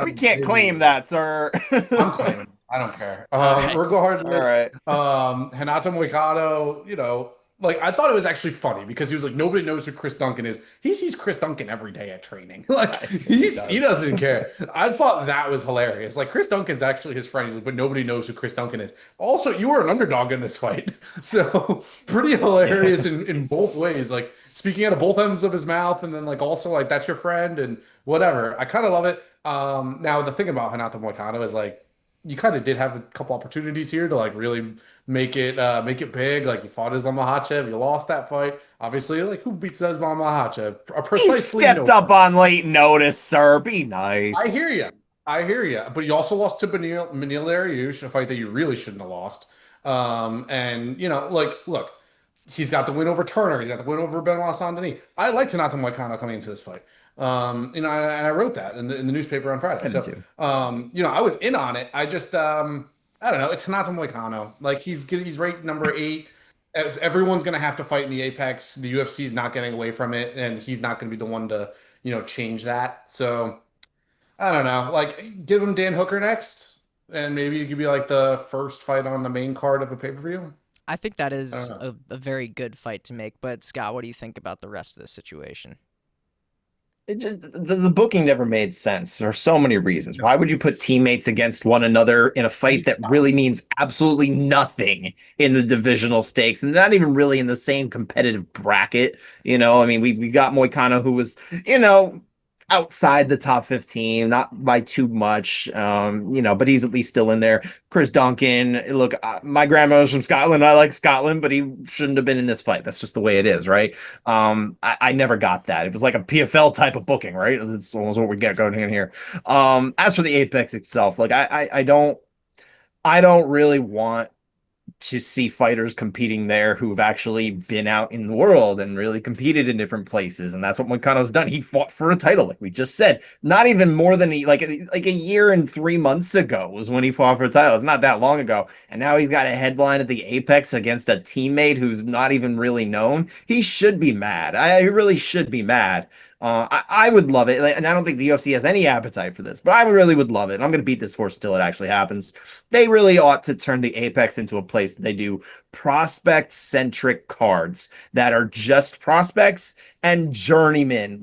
We can't Maybe. claim that, sir. I'm claiming. I don't care. right. Regardless, Renato Moicano, I thought it was actually funny because he was like, nobody knows who Chris Duncan is. He sees Chris Duncan every day at training. He doesn't care. I thought that was hilarious. Like, Chris Duncan's actually his friend. He's like, but nobody knows who Chris Duncan is. Also, you were an underdog in this fight. So pretty hilarious in both ways. Like, speaking out of both ends of his mouth, and then also that's your friend and whatever. I kind of love it. Now the thing about Renato Moicano is you kind of did have a couple opportunities here to really make it big. Like, you fought Islam Makhachev, you lost that fight. Obviously, who beats Islam Makhachev? He stepped up on late notice, sir. Be nice. I hear you. But you also lost to Manil Dariush, a fight that you really shouldn't have lost. Look, he's got the win over Turner. He's got the win over Benoit Saint-Denis. I liked Renato Moicano coming into this fight. And I wrote that in the newspaper on Friday. I was in on it. I just, I don't know. It's Renato Moicano. He's ranked number 8. Everyone's going to have to fight in the Apex. The UFC is not getting away from it, and he's not going to be the one to, change that. So I don't know. Give him Dan Hooker next, and maybe it could be the first fight on the main card of a pay-per-view. I think that is a very good fight to make. But Scott, what do you think about the rest of this situation? The booking never made sense for so many reasons. Why would you put teammates against one another in a fight that really means absolutely nothing in the divisional stakes and not even really in the same competitive bracket? We got Moicano, who was, outside the top 15, not by too much, but he's at least still in there. Chris Duncan, look, my grandmother's from Scotland. I like Scotland, but he shouldn't have been in this fight. That's just the way it is, right? I never got that. It was like a PFL type of booking, right? That's almost what we get going in here. As for the Apex itself, I don't really want to see fighters competing there who've actually been out in the world and really competed in different places. And that's what Moicano's done. He fought for a title, like we just said. Not even more than a year and 3 months ago was when he fought for a title. It's not that long ago. And now he's got a headline at the Apex against a teammate who's not even really known. He should be mad. I really should be mad. I would love it, and I don't think the UFC has any appetite for this, but I really would love it. And I'm going to beat this horse till it actually happens. They really ought to turn the Apex into a place that they do prospect-centric cards that are just prospects and journeymen,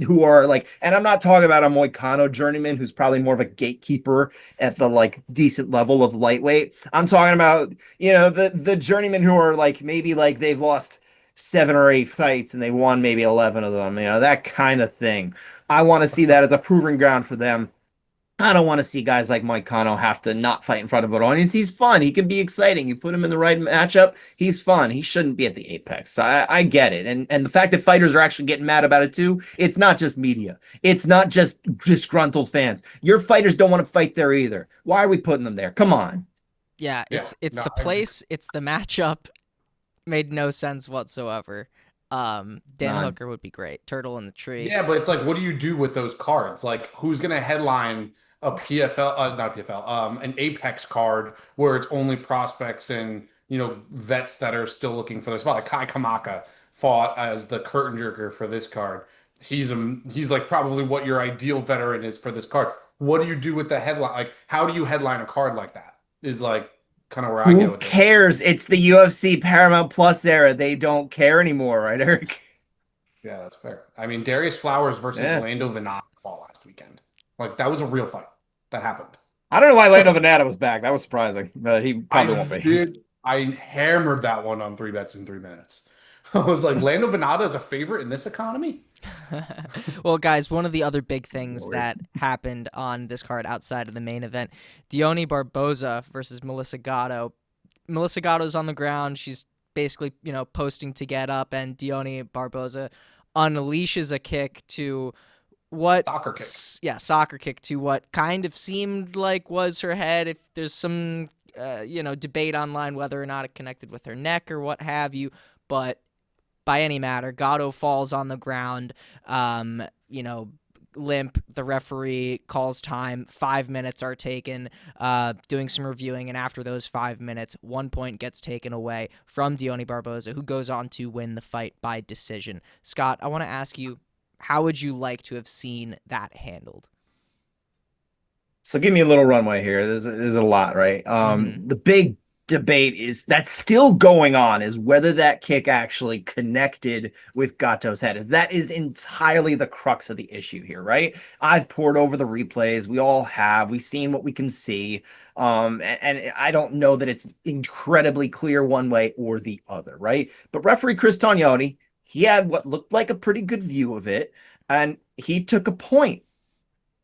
who are and I'm not talking about a Moicano journeyman who's probably more of a gatekeeper at the decent level of lightweight. I'm talking about, the journeymen who are maybe they've lost 7 or 8 fights and they won maybe 11 of them, that kind of thing. I want to see that as a proving ground for them. I don't want to see guys like Mike Cano have to not fight in front of an audience. He's fun. He can be exciting. You put him in the right matchup, he's fun. He shouldn't be at the Apex. I get it. And the fact that fighters are actually getting mad about it too, it's not just media. It's not just disgruntled fans. Your fighters don't want to fight there either. Why are we putting them there? Come on. Yeah, it's the place, it's the matchup. Made no sense whatsoever. Dan Hooker would be great. Turtle in the tree. Yeah, but it's like, what do you do with those cards? Like, who's going to headline a PFL, not PFL, an Apex card where it's only prospects and, vets that are still looking for their spot? Like Kai Kamaka fought as the curtain jerker for this card. He's like probably what your ideal veteran is for this card. What do you do with the headline? Like, how do you headline a card like that? Is like kind of where I get with this. Who cares? It's the UFC Paramount Plus era. They don't care anymore, right, Eric? Yeah, that's fair. I mean, Darius Flowers versus Lando Venata last weekend. Like, that was a real fight that happened. I don't know why Lando Venata was back. That was surprising. He probably won't be. I hammered that one on 3 bets in 3 minutes. I was like, Lando Venata is a favorite in this economy? Well, guys, one of the other big things that happened on this card outside of the main event, Deonna Barboza versus Melissa Gatto. Melissa Gatto's on the ground. She's basically, posting to get up, and Deonna Barboza unleashes a kick to what soccer kick to what kind of seemed like was her head. If there's some debate online whether or not it connected with her neck or what have you, but by any matter, Gatto falls on the ground, limp. The referee calls time. 5 minutes are taken, doing some reviewing, and after those 5 minutes, 1 point gets taken away from Deonna Barboza, who goes on to win the fight by decision. Scott, I want to ask you, how would you like to have seen that handled? So give me a little runway here. There's a lot, right? The big debate that's still going on is whether that kick actually connected with Gatto's head. That is entirely the crux of the issue here, right? I've poured over the replays. We all have. We've seen what we can see. And I don't know that it's incredibly clear one way or the other, right? But referee Chris Tognoni, he had what looked like a pretty good view of it, and he took a point.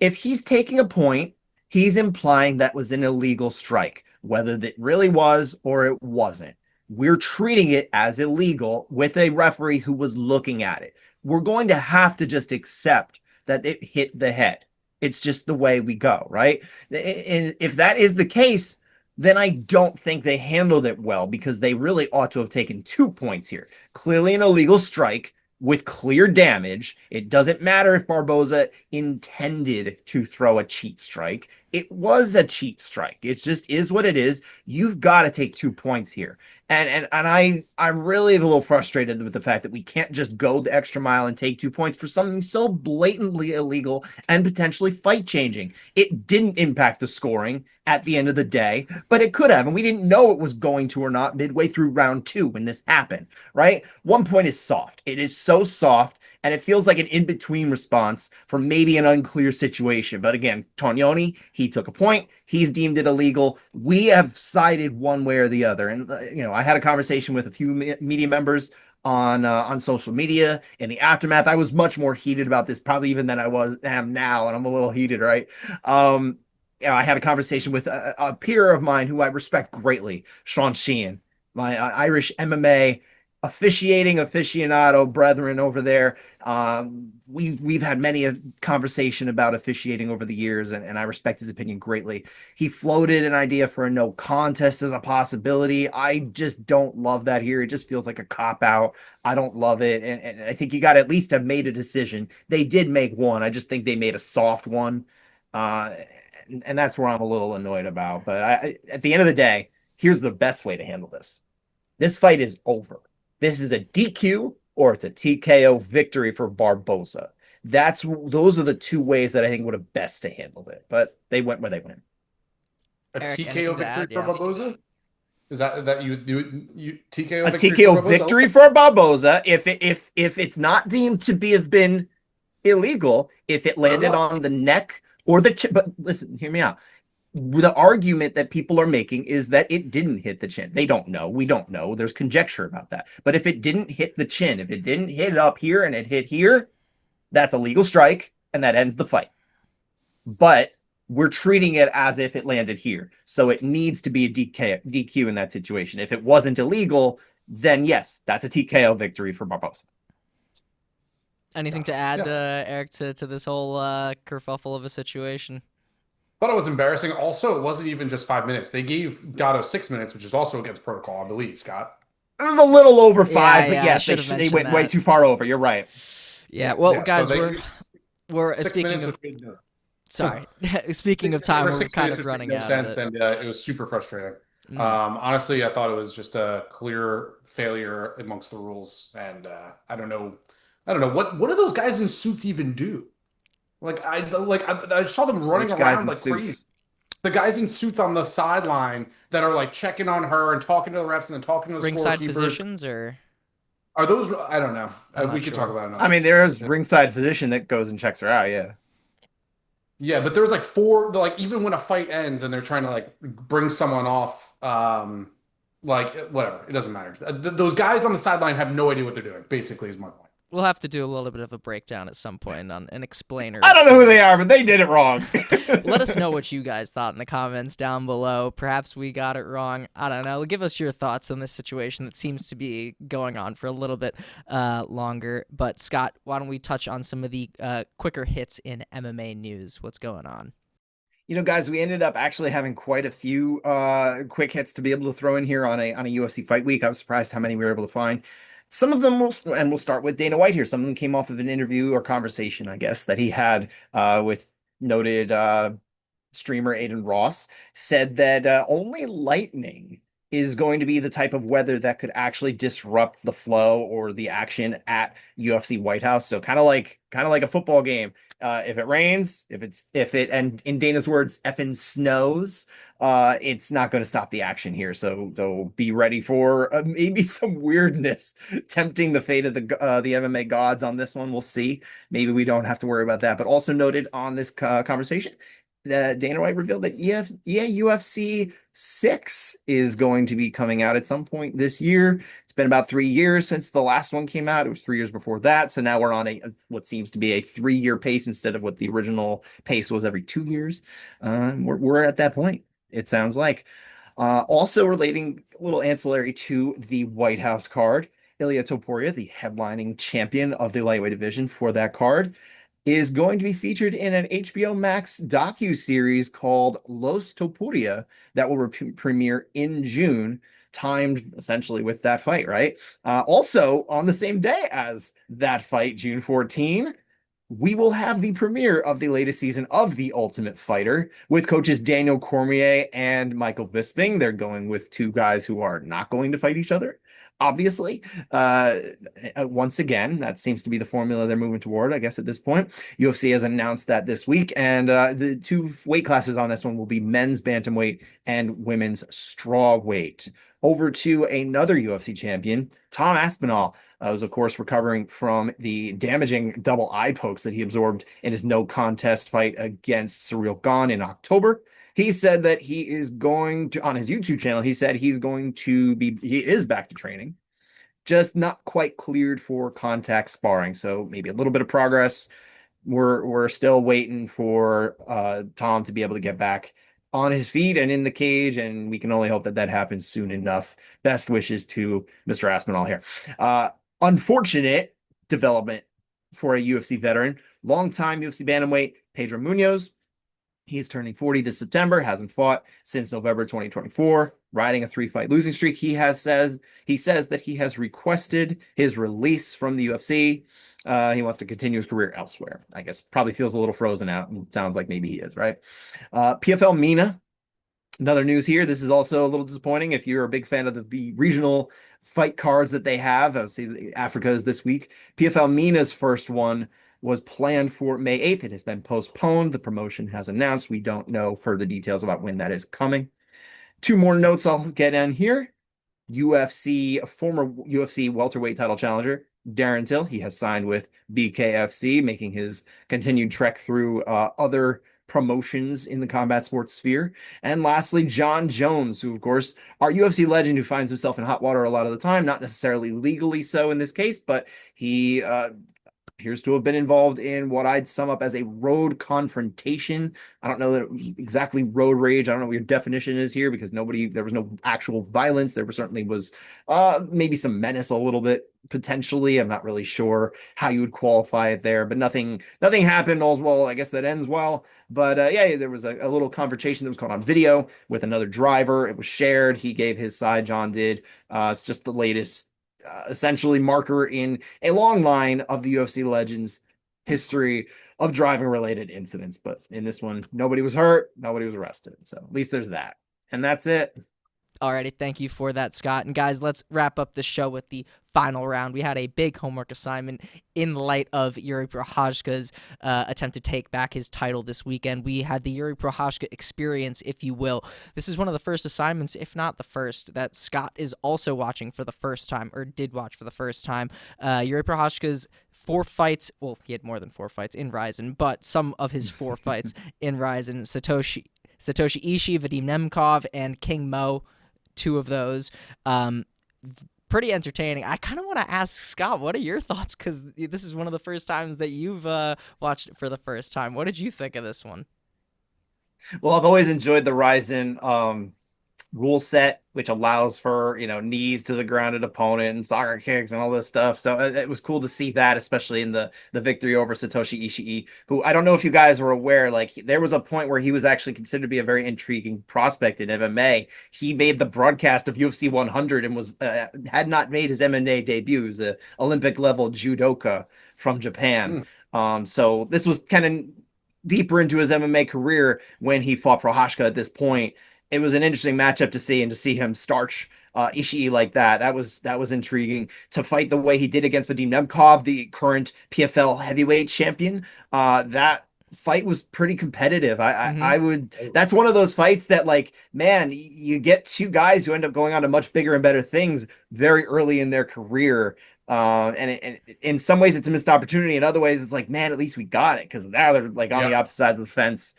If he's taking a point, he's implying that was an illegal strike, whether that really was or it wasn't. We're treating it as illegal with a referee who was looking at it. We're going to have to just accept that it hit the head. It's just the way we go, right? And if that is the case, then I don't think they handled it well, because they really ought to have taken 2 points here. Clearly an illegal strike with clear damage. It doesn't matter if Barboza intended to throw a cheat strike. It was a cheat strike. It just is what it is. You've got to take 2 points here. And I'm really a little frustrated with the fact that we can't just go the extra mile and take 2 points for something so blatantly illegal and potentially fight changing. It didn't impact the scoring at the end of the day, but it could have, and we didn't know it was going to or not midway through round 2 when this happened, right? 1 point is soft. It is so soft, and it feels like an in-between response for maybe an unclear situation. But again, Tognoni, he took a point. He's deemed it illegal. We have sided one way or the other. And, I had a conversation with a few media members on social media. In the aftermath, I was much more heated about this probably even than I am now, and I'm a little heated, right? I had a conversation with a peer of mine who I respect greatly, Sean Sheehan, my Irish MMA officiating aficionado brethren over there. We've had many a conversation about officiating over the years, and I respect his opinion greatly. He floated an idea for a no contest as a possibility. I just don't love that here. It just feels like a cop-out. I don't love it, and I think you got to at least have made a decision. They did make one. I just think they made a soft one, and that's where I'm a little annoyed about. But at the end of the day, here's the best way to handle this. This fight is over. This is a DQ or it's a TKO victory for Barboza. Those are the 2 ways that I think would have best to handle it. But they went where they went. A Eric, TKO victory for Barboza? Is that you TKO a TKO victory for Barboza if it's not deemed to have been illegal, if it landed on the neck or but listen, hear me out. The argument that people are making is that it didn't hit the chin. They don't know. We don't know. There's conjecture about that. But if it didn't hit the chin, if it didn't hit it up here and it hit here, that's a legal strike, and that ends the fight. But we're treating it as if it landed here. So it needs to be a DQ in that situation. If it wasn't illegal, then yes, that's a TKO victory for Barbosa. Anything to add, Eric, to this whole kerfuffle of a situation? Thought it was embarrassing. Also, it wasn't even just 5 minutes. They gave Gatto 6 minutes, which is also against protocol, I believe, Scott. It was a little over 5, but yeah, yes, they went way too far over. You're right. Yeah, well, Yeah, guys, so we're 6 speaking minutes, of. which made no sense. Sorry, speaking of time, we're kind of running out sense, of it. and it was super frustrating. Honestly, I thought it was just a clear failure amongst the rules, and I don't know what do those guys in suits even do? I saw them running around like crazy. The guys in suits on the sideline that are like checking on her and talking to the refs and then talking to the ringside scorekeepers. physicians, or are those? I don't know. We could talk about it. I mean, there's ringside physician that goes and checks her out. Yeah. Yeah, but there's like four, like even when a fight ends and they're trying to like bring someone off, like whatever, it doesn't matter. Those guys on the sideline have no idea what they're doing, basically, is my point. We'll have to do a little bit of a breakdown at some point on an explainer. I don't know who they are, but they did it wrong. Let us know what you guys thought in the comments down below. Perhaps we got it wrong. I don't know. Give us your thoughts on this situation that seems to be going on for a little bit longer. But Scott, why don't we touch on some of the quicker hits in MMA news? What's going on? You know, guys, we ended up actually having quite a few quick hits to be able to throw in here on a UFC fight week. I was surprised how many we were able to find. Some of them we'll start with Dana White here. Some of them came off of an interview or conversation, I guess, that he had with noted streamer Aiden Ross. Said that only lightning is going to be the type of weather that could actually disrupt the flow or the action at UFC White House. So kind of like a football game. If it rains, and in Dana's words, effing snows, it's not going to stop the action here. So be ready for maybe some weirdness tempting the fate of the MMA gods on this one. We'll see. Maybe we don't have to worry about that. But also noted on this conversation, that Dana White revealed that UFC 6 is going to be coming out at some point this year. It's been about 3 years since the last one came out. It was 3 years before that. So now we're on what seems to be a 3-year pace instead of what the original pace was every 2 years. We're at that point, it sounds like. Also relating a little ancillary to the White House card, Ilia Topuria, the headlining champion of the lightweight division for that card, is going to be featured in an HBO Max docu-series called Los Topuria that will premiere in June, timed essentially with that fight, right? Also, on the same day as that fight, June 14, we will have the premiere of the latest season of The Ultimate Fighter with coaches Daniel Cormier and Michael Bisping. They're going with two guys who are not going to fight each other, obviously. Once again, that seems to be the formula they're moving toward, I guess, at this point. UFC has announced that this week, and the two weight classes on this one will be men's bantamweight and women's strawweight. Over to another UFC champion, Tom Aspinall, was, of course, recovering from the damaging double eye pokes that he absorbed in his no contest fight against Ciryl Gane in October. He said that he is going to, on his YouTube channel, he said he is back to training, just not quite cleared for contact sparring. So maybe a little bit of progress. We're still waiting for Tom to be able to get back on his feet and in the cage, and we can only hope that that happens soon enough. Best wishes to Mr. Aspinall here. Unfortunate development for a UFC veteran, longtime UFC bantamweight Pedro Munoz. He's turning 40 this September, hasn't fought since November 2024, riding a 3-fight losing streak. He says that he has requested his release from the UFC. He wants to continue his career elsewhere. I guess probably feels a little frozen out. It sounds like maybe he is, right? PFL Mina, another news here. This is also a little disappointing if you're a big fan of the regional fight cards that they have. I'll see Africa is this week. PFL Mina's first one was planned for May 8th. It has been postponed. The promotion has announced. We don't know further details about when that is coming. 2 more notes I'll get in here. Former UFC welterweight title challenger Darren Till, he has signed with BKFC, making his continued trek through other promotions in the combat sports sphere. And lastly, John Jones, who, of course, our UFC legend who finds himself in hot water a lot of the time, not necessarily legally so in this case, but he appears to have been involved in what I'd sum up as a road confrontation. I don't know that it was exactly road rage. I don't know what your definition is here because there was no actual violence. There certainly was maybe some menace a little bit potentially. I'm not really sure how you would qualify it there, but nothing happened. All's well, I guess that ends well. But yeah, there was a little confrontation that was caught on video with another driver. It was shared. He gave his side, John did. It's just the latest essentially marker in a long line of the UFC legends history of driving related incidents. But in this one, nobody was hurt, nobody was arrested. So at least there's that. And that's it. Alrighty, thank you for that, Scott. And guys, let's wrap up the show with the final round. We had a big homework assignment in light of Jiří Procházka's attempt to take back his title this weekend. We had the Jiří Procházka experience, if you will. This is one of the first assignments, if not the first, that Scott is also watching for the first time, or did watch for the first time. Jiří Procházka's 4 fights, well, he had more than 4 fights in Rizin, but some of his 4 fights in Rizin, Satoshi Ishii, Vadim Nemkov, and King Mo. 2 of those. Pretty entertaining. I kind of want to ask Scott, what are your thoughts? Because this is one of the first times that you've watched it for the first time. What did you think of this one? Well, I've always enjoyed the Rizin rule set, which allows for, knees to the grounded opponent and soccer kicks and all this stuff. So it was cool to see that, especially in the victory over Satoshi Ishii, who I don't know if you guys were aware, like there was a point where he was actually considered to be a very intriguing prospect in MMA. He made the broadcast of UFC 100 and was had not made his MMA debut. He was an Olympic level judoka from Japan. So this was kind of deeper into his MMA career when he fought Procházka at this point. It was an interesting matchup to see, and to see him starch Ishii like that. That was intriguing. To fight the way he did against Vadim Nemkov, the current PFL heavyweight champion. That fight was pretty competitive. I would. That's one of those fights that, like, man, you get 2 guys who end up going on to much bigger and better things very early in their career. And in some ways it's a missed opportunity. In other ways, it's like, man, at least we got it, because now they're like on the opposite sides of the fence.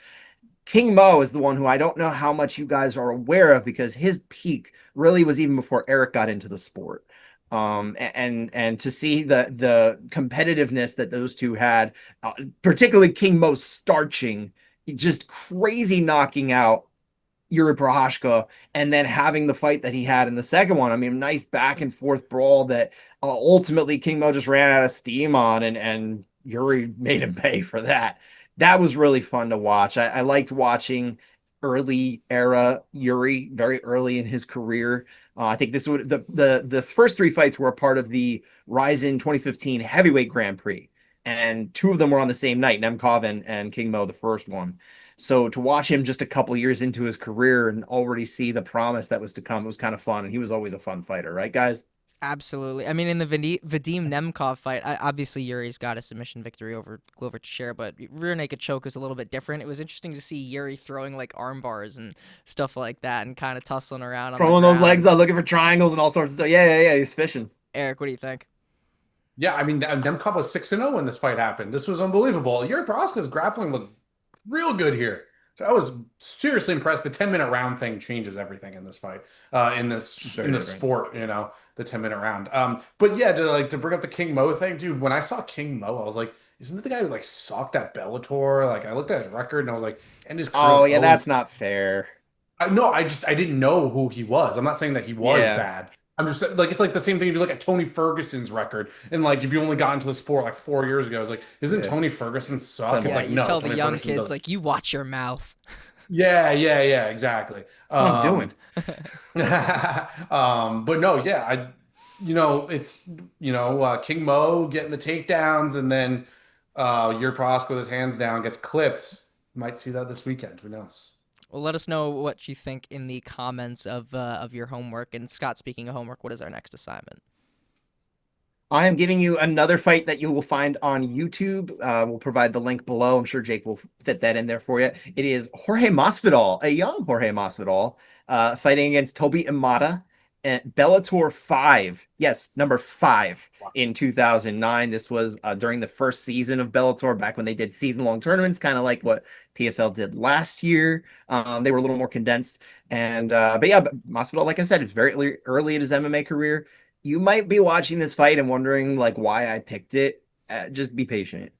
King Mo is the one who I don't know how much you guys are aware of, because his peak really was even before Erich got into the sport. And to see the competitiveness that those two had, particularly King Mo starching, just crazy knocking out Jiří Procházka, and then having the fight that he had in the second one. I mean, nice back and forth brawl that ultimately King Mo just ran out of steam on, and Jiri made him pay for that. That was really fun to watch. I liked watching early era Jiri, very early in his career. I think this would the first 3 fights were a part of the Rizin 2015 heavyweight Grand Prix, and 2 of them were on the same night, Nemkov and King Mo, the first one. So to watch him just a couple years into his career and already see the promise that was to come, it was kind of fun. And he was always a fun fighter, right, guys? Absolutely. I mean, in the Vadim Nemkov fight, obviously Yuri's got a submission victory over Glover Teixeira, but rear naked choke is a little bit different. It was interesting to see Yuri throwing like arm bars and stuff like that, and kind of tussling around, throwing those legs out, looking for triangles and all sorts of stuff. Yeah. He's fishing. Eric, what do you think? Yeah, I mean, Nemkov was 6-0 when this fight happened. This was unbelievable. Jiří Procházka's grappling looked real good here. So I was seriously impressed. The 10-minute round thing changes everything in this fight, in this sport, the 10-minute round. But yeah, to bring up the King Mo thing, dude, when I saw King Mo, I was like, isn't that the guy who like sucked at Bellator? Like, I looked at his record and I was like, and his career. Oh yeah, that's not fair. No, I didn't know who he was. I'm not saying that he was bad. I'm just like, it's like the same thing if you look at Tony Ferguson's record, and like if you only got into the sport like 4 years ago, I was like, isn't Tony Ferguson suck? It's like, you no, tell Tony the young Ferguson kids doesn't. like, you watch your mouth. Yeah, exactly. That's what I'm doing. But no, yeah, it's King Mo getting the takedowns, and then Jiří Procházka with his hands down gets clipped. Might see that this weekend. Who knows? Well, let us know what you think in the comments of your homework. And Scott, speaking of homework, what is our next assignment? I am giving you another fight that you will find on YouTube. We'll provide the link below. I'm sure Jake will fit that in there for you. It is Jorge Masvidal, a young Jorge Masvidal, fighting against Toby Imada at Bellator 5. Yes, number 5 in 2009. This was during the first season of Bellator, back when they did season-long tournaments, kind of like what PFL did last year. They were a little more condensed. And but Masvidal, like I said, is very early in his MMA career. You might be watching this fight and wondering like why I picked it. Just be patient.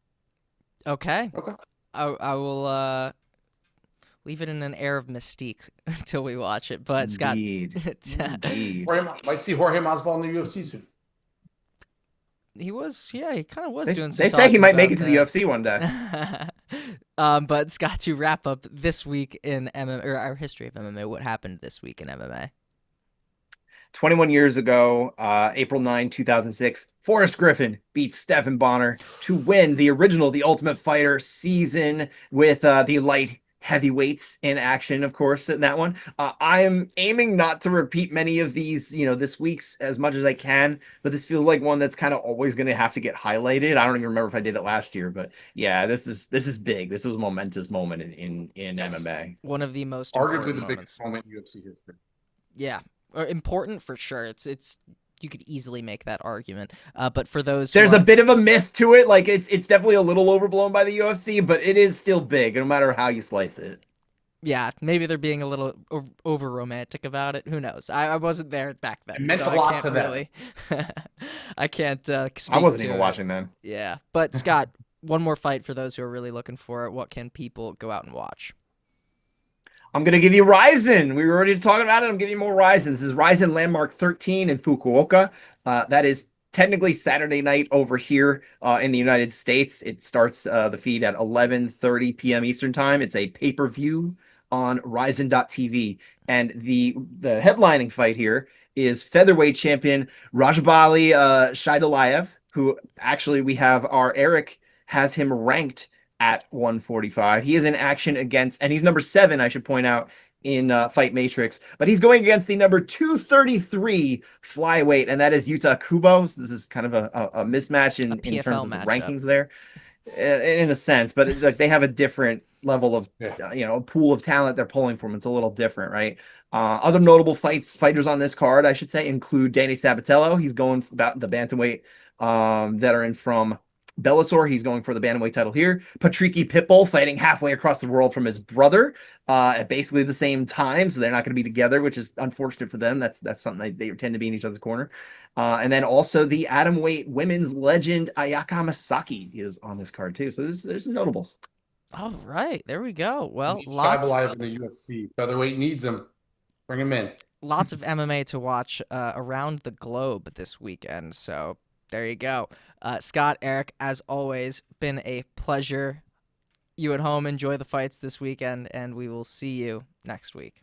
Okay. Okay. I will leave it in an air of mystique until we watch it. But Scott, Indeed. Might see Jorge Masvidal in the UFC soon. he kind of was They, doing some they say he talking might make it about to the that. UFC one day. But Scott, to wrap up this week in MMA, or our history of MMA, what happened this week in MMA? 21 years ago, April 9, 2006, Forrest Griffin beats Stephen Bonner to win the original The Ultimate Fighter season with the light heavyweights in action, of course, in that one. I am aiming not to repeat many of these, this week's as much as I can, but this feels like one that's kind of always going to have to get highlighted. I don't even remember if I did it last year, but yeah, this is big. This was a momentous moment in MMA. One of the most Arguably important the moments. biggest moment in UFC history. Yeah, important for sure. It's you could easily make that argument. But for those, there's a bit of a myth to it. Like it's definitely a little overblown by the UFC, but it is still big, no matter how you slice it. Yeah, maybe they're being a little over romantic about it. Who knows? I wasn't there back then. It meant so a lot I can't to them. really. I can't. Speak I wasn't to even it. watching then. Yeah, but Scott, one more fight for those who are really looking for it. What can people go out and watch? I'm going to give you Ryzen. We were already talking about it. I'm giving you more Ryzen. This is Ryzen Landmark 13 in Fukuoka. That is technically Saturday night over here in the United States. It starts the feed at 11:30 p.m. Eastern time. It's a pay-per-view on Ryzen.tv. And the headlining fight here is featherweight champion Rajbali Shaidalayev, who actually we have Eric has him ranked at 145. He is in action against, and he's number 7, I should point out, in Fight Matrix, but he's going against the number 233 flyweight, and that is Yuta Kubo. So this is kind of a mismatch in terms of the rankings there, in a sense, but like they have a different level of, pool of talent they're pulling from. It's a little different, right? Other notable fighters on this card, I should say, include Danny Sabatello. He's going about the bantamweight veteran from Bellator. He's going for the bantamweight title here. Patricky Pitbull fighting halfway across the world from his brother at basically the same time, so they're not going to be together, which is unfortunate for them. That's something they tend to be in each other's corner. And then also the atomweight women's legend Ayaka Masaki is on this card too. So there's some notables. All right, there we go. Well, lots alive in the UFC. Featherweight needs him. Bring him in. Lots of MMA to watch around the globe this weekend. So there you go. Scott, Eric, as always, been a pleasure. You at home, enjoy the fights this weekend, and we will see you next week.